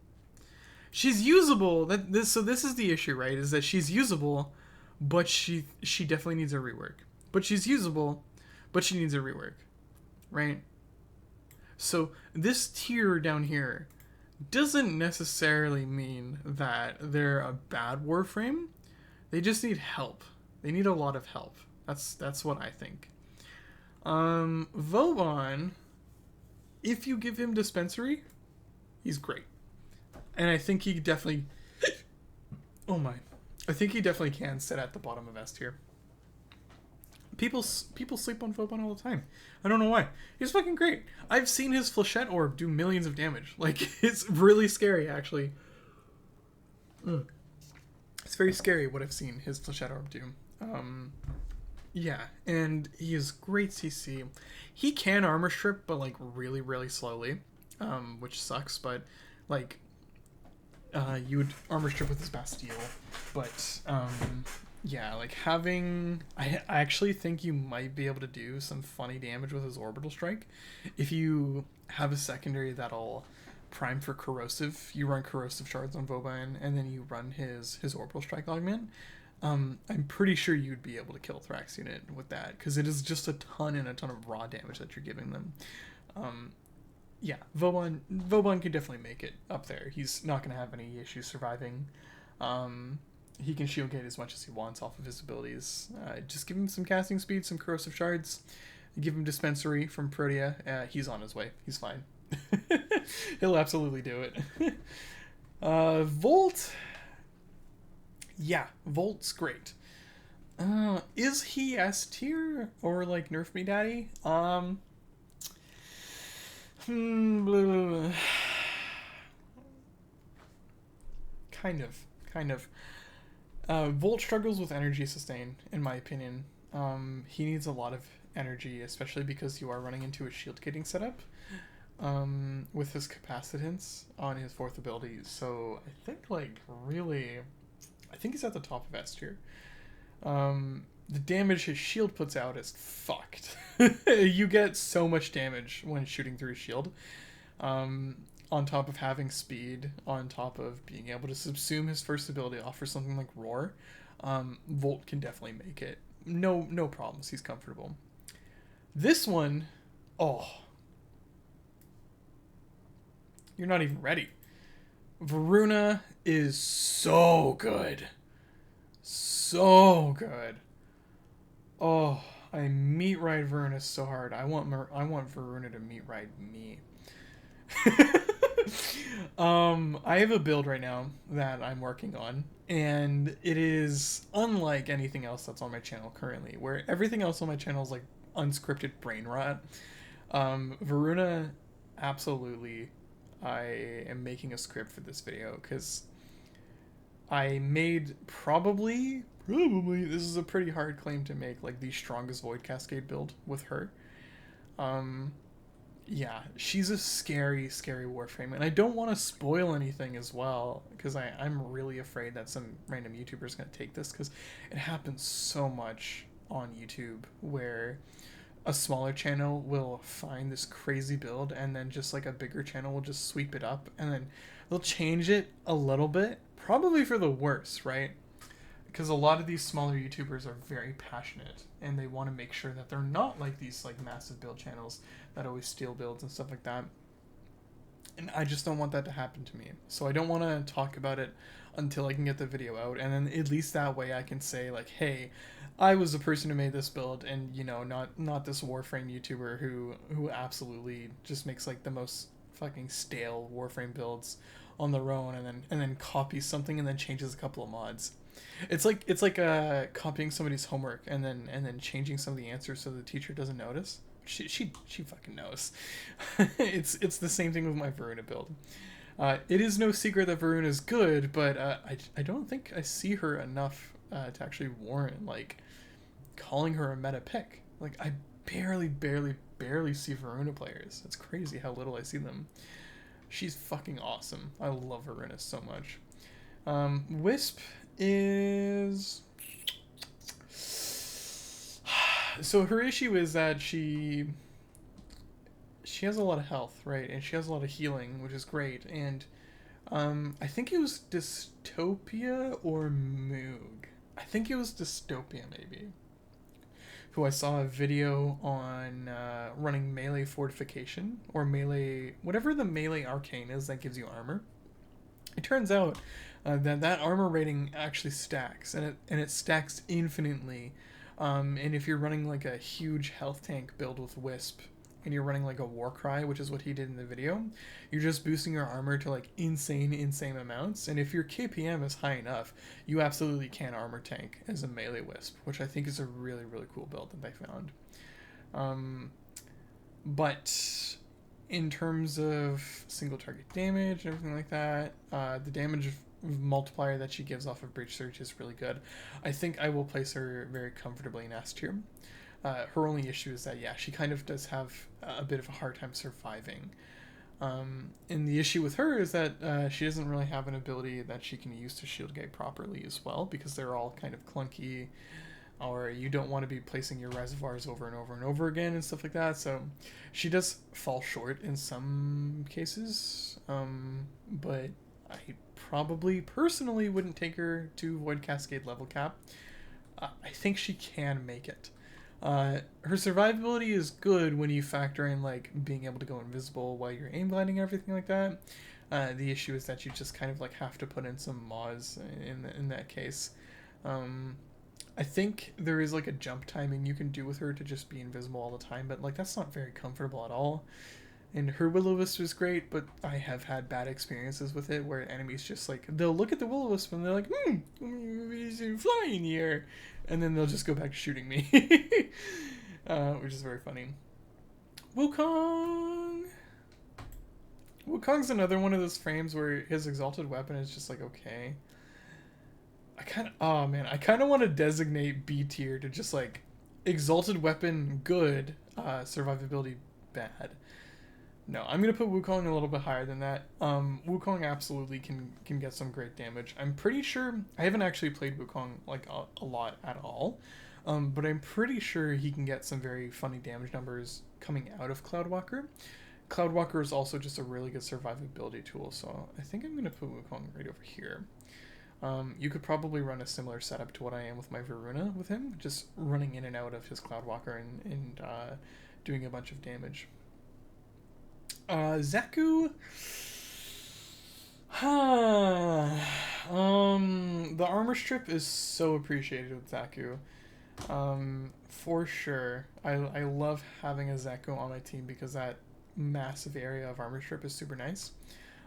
she's usable. This is the issue, right? Is that she's usable, but she definitely needs a rework. But she's usable, but she needs a rework, right? So this tier down here doesn't necessarily mean that they're a bad Warframe. They just need help. They need a lot of help. That's what I think. Vauban, if you give him Dispensary, he's great. And I think he definitely... oh my. I think he definitely can sit at the bottom of S tier. People sleep on Vauban all the time. I don't know why. He's fucking great. I've seen his Flechette Orb do millions of damage. Like, it's really scary, actually. It's very scary what I've seen his Flechette Orb do. Yeah, and he is great CC. He can armor strip, but like really, really slowly, which sucks. But like, you would armor strip with his Bastille, but yeah, like having... I actually think you might be able to do some funny damage with his Orbital Strike. If you have a secondary that'll prime for Corrosive, you run Corrosive Shards on Vauban, and then you run his Orbital Strike augment. I'm pretty sure you'd be able to kill Thrax Unit with that, because it is just a ton of raw damage that you're giving them. Yeah, Vauban can definitely make it up there. He's not going to have any issues surviving. He can shield gate as much as he wants off of his abilities. Just give him some casting speed, some corrosive shards. Give him Dispensary from Protea. He's on his way. He's fine. He'll absolutely do it. Volt. Yeah, Volt's great. Is he S tier or like Nerf Me Daddy? Kind of. Volt struggles with energy sustain, in my opinion. He needs a lot of energy, especially because you are running into a shield gating setup. with his capacitance on his fourth ability. So I think like really, I think he's at the top of S tier. The damage his shield puts out is fucked. You get so much damage when shooting through his shield. On top of having speed, on top of being able to subsume his first ability off for something like Roar, Volt can definitely make it. No problems. He's comfortable. This one, oh, you're not even ready. Varuna is so good. So good. Oh, I meat ride Varuna so hard. I want Varuna to meat ride me. I have a build right now that I'm working on, and it is unlike anything else that's on my channel currently, where everything else on my channel is like unscripted brain rot. Varuna, absolutely, I am making a script for this video because I made probably this is a pretty hard claim to make, like the strongest Void Cascade build with her. Yeah, she's a scary Warframe, and I don't want to spoil anything as well because I'm really afraid that some random YouTuber is going to take this, because it happens so much on YouTube where a smaller channel will find this crazy build and then just like a bigger channel will just sweep it up and then they'll change it a little bit, probably for the worse, right? Because a lot of these smaller YouTubers are very passionate and they want to make sure that they're not like these like massive build channels that always steal builds and stuff like that. And I just don't want that to happen to me. So I don't want to talk about it until I can get the video out, and then at least that way I can say like, hey, I was the person who made this build, and you know, not this Warframe YouTuber who absolutely just makes like the most fucking stale Warframe builds on their own and then copies something and then changes a couple of mods. It's like copying somebody's homework and then changing some of the answers so the teacher doesn't notice. She fucking knows. It's the same thing with my Varuna build. It is no secret that Varuna is good, but I don't think I see her enough to actually warrant like calling her a meta pick. Like I barely see Varuna players. It's crazy how little I see them. She's fucking awesome. I love Varuna so much. Wisp is... So her issue is that she has a lot of health, right? And she has a lot of healing, which is great. And I think it was Dystopia or Moog. I think it was Dystopia, maybe. Who I saw a video on running melee fortification or melee, whatever the melee arcane is that gives you armor. It turns out that armor rating actually stacks, and it stacks infinitely. And if you're running like a huge health tank build with Wisp, and you're running like a Warcry, which is what he did in the video, you're just boosting your armor to like insane amounts. And if your KPM is high enough, you absolutely can armor tank as a melee Wisp, which I think is a really cool build that they found. But in terms of single target damage and everything like that, the damage multiplier that she gives off of Breach Surge is really good. I think I will place her very comfortably in S tier. Her only issue is that, yeah, she kind of does have a bit of a hard time surviving. And the issue with her is that she doesn't really have an ability that she can use to shield gate properly as well, because they're all kind of clunky, or you don't want to be placing your reservoirs over and over and over again and stuff like that. So she does fall short in some cases, but I probably personally wouldn't take her to Void Cascade level cap. I think she can make it. Her survivability is good when you factor in like being able to go invisible while you're aim blinding and everything like that. The issue is that you just kind of like have to put in some mods in that case. I think there is like a jump timing you can do with her to just be invisible all the time, but like that's not very comfortable at all. And her Will-O-Wisp is great, but I have had bad experiences with it where enemies just like, they'll look at the Will-O-Wisp and they're like, he's flying here, and then they'll just go back to shooting me. Which is very funny. Wukong's another one of those frames where his exalted weapon is just like, okay. I kind of want to designate B tier to just like exalted weapon good, survivability bad. No, I'm gonna put Wukong a little bit higher than that. Wukong absolutely can get some great damage. I'm pretty sure I haven't actually played Wukong like a lot at all, but I'm pretty sure he can get some very funny damage numbers coming out of Cloudwalker. Cloudwalker is also just a really good survivability tool, so I think I'm gonna put Wukong right over here. You could probably run a similar setup to what I am with my Varuna with him, just running in and out of his Cloudwalker and doing a bunch of damage. Zaku. The armor strip is so appreciated with Zaku. For sure. I love having a Zaku on my team because that massive area of armor strip is super nice.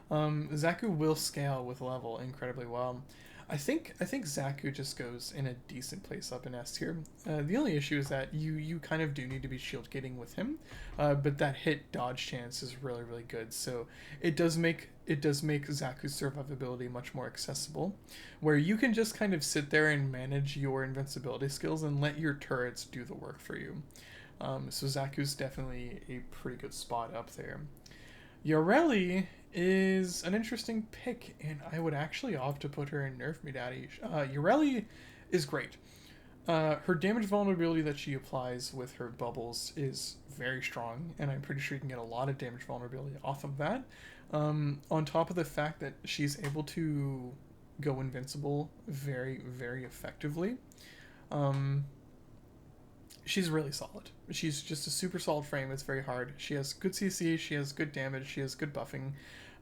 Zaku will scale with level incredibly well. I think Zaku just goes in a decent place up in S tier. The only issue is that you kind of do need to be shield gating with him, but that hit dodge chance is really good. So it does make Zaku's survivability much more accessible, where you can just kind of sit there and manage your invincibility skills and let your turrets do the work for you. So Zaku's definitely a pretty good spot up there. Yoreli is an interesting pick, and I would actually opt to put her in Nerf Me Daddy. Yoreli is great. Her damage vulnerability that she applies with her bubbles is very strong, and I'm pretty sure you can get a lot of damage vulnerability off of that. On top of the fact that she's able to go invincible very effectively. She's really solid. She's just a super solid frame. It's very hard. She has good CC. She has good damage. She has good buffing,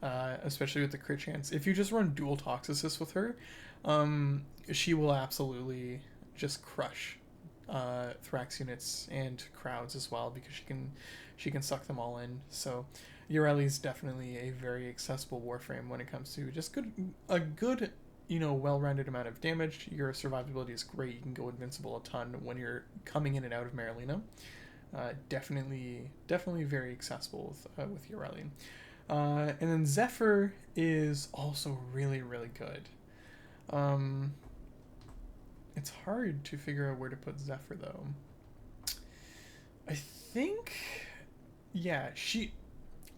especially with the crit chance. If you just run dual Toxicist with her, she will absolutely just crush Thrax units and crowds as well because she can suck them all in. So Yoreli's definitely a very accessible Warframe when it comes to just a good well-rounded amount of damage. Your survivability is great. You can go invincible a ton when you're coming in and out of Marilena. Definitely very accessible with Yoreli. And then Zephyr is also really good. It's hard to figure out where to put Zephyr though. I think, yeah,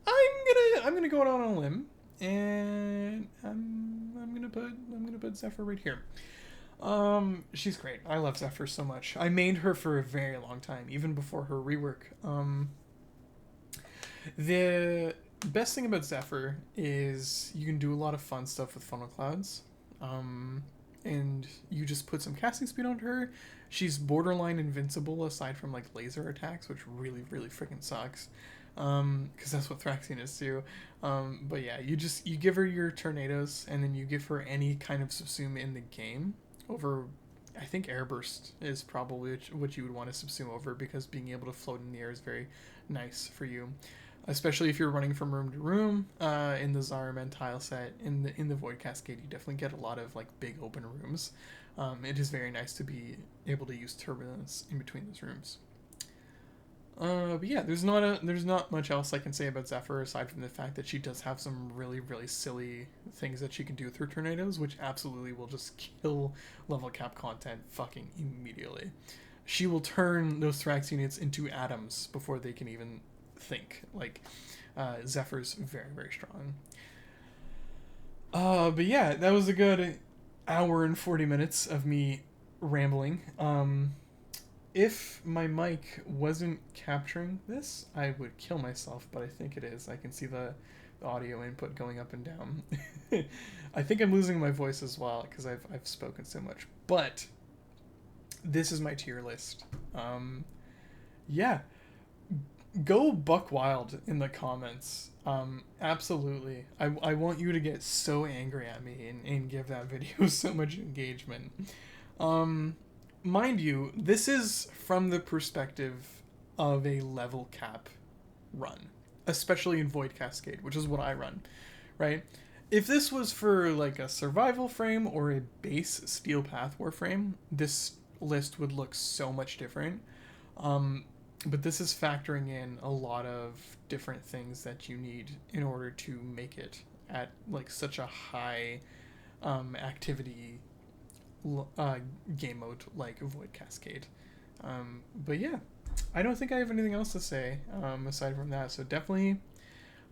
I'm gonna go out on a limb. And I'm gonna put Zephyr right here. She's great. I love Zephyr so much. I mained her for a very long time, even before her rework. The best thing about Zephyr is you can do a lot of fun stuff with funnel clouds. And you just put some casting speed onto her. She's borderline invincible aside from like laser attacks, which really freaking sucks. Because that's what Thraxian do. But yeah, you give her your tornadoes, and then you give her any kind of subsume in the game over. I think Airburst is probably what you would want to subsume over, because being able to float in the air is very nice for you, especially if you're running from room to room. In the Zaraman tile set, in the Void Cascade, you definitely get a lot of like big open rooms. It is very nice to be able to use turbulence in between those rooms. But yeah, there's not much else I can say about Zephyr aside from the fact that she does have some really silly things that she can do with her tornadoes, which absolutely will just kill level cap content fucking immediately. She will turn those Thrax units into atoms before they can even think. Like, Zephyr's very strong. But yeah, that was a good hour and 40 minutes of me rambling. If my mic wasn't capturing this, I would kill myself, but I think it is. I can see the audio input going up and down. I think I'm losing my voice as well because I've spoken so much. But this is my tier list. Yeah. Go buck wild in the comments. Absolutely. I want you to get so angry at me and give that video so much engagement. Mind you, this is from the perspective of a level cap run, especially in Void Cascade, which is what I run, right? If this was for like a survival frame or a base Steel Path Warframe, this list would look so much different. But this is factoring in a lot of different things that you need in order to make it at like such a high activity game mode like Void Cascade. But yeah, I don't think I have anything else to say aside from that. So definitely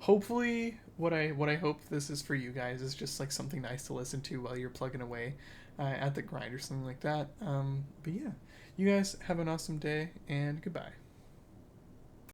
hopefully, what I hope this is for you guys is just like something nice to listen to while you're plugging away at the grind or something like that. But yeah, you guys have an awesome day and goodbye.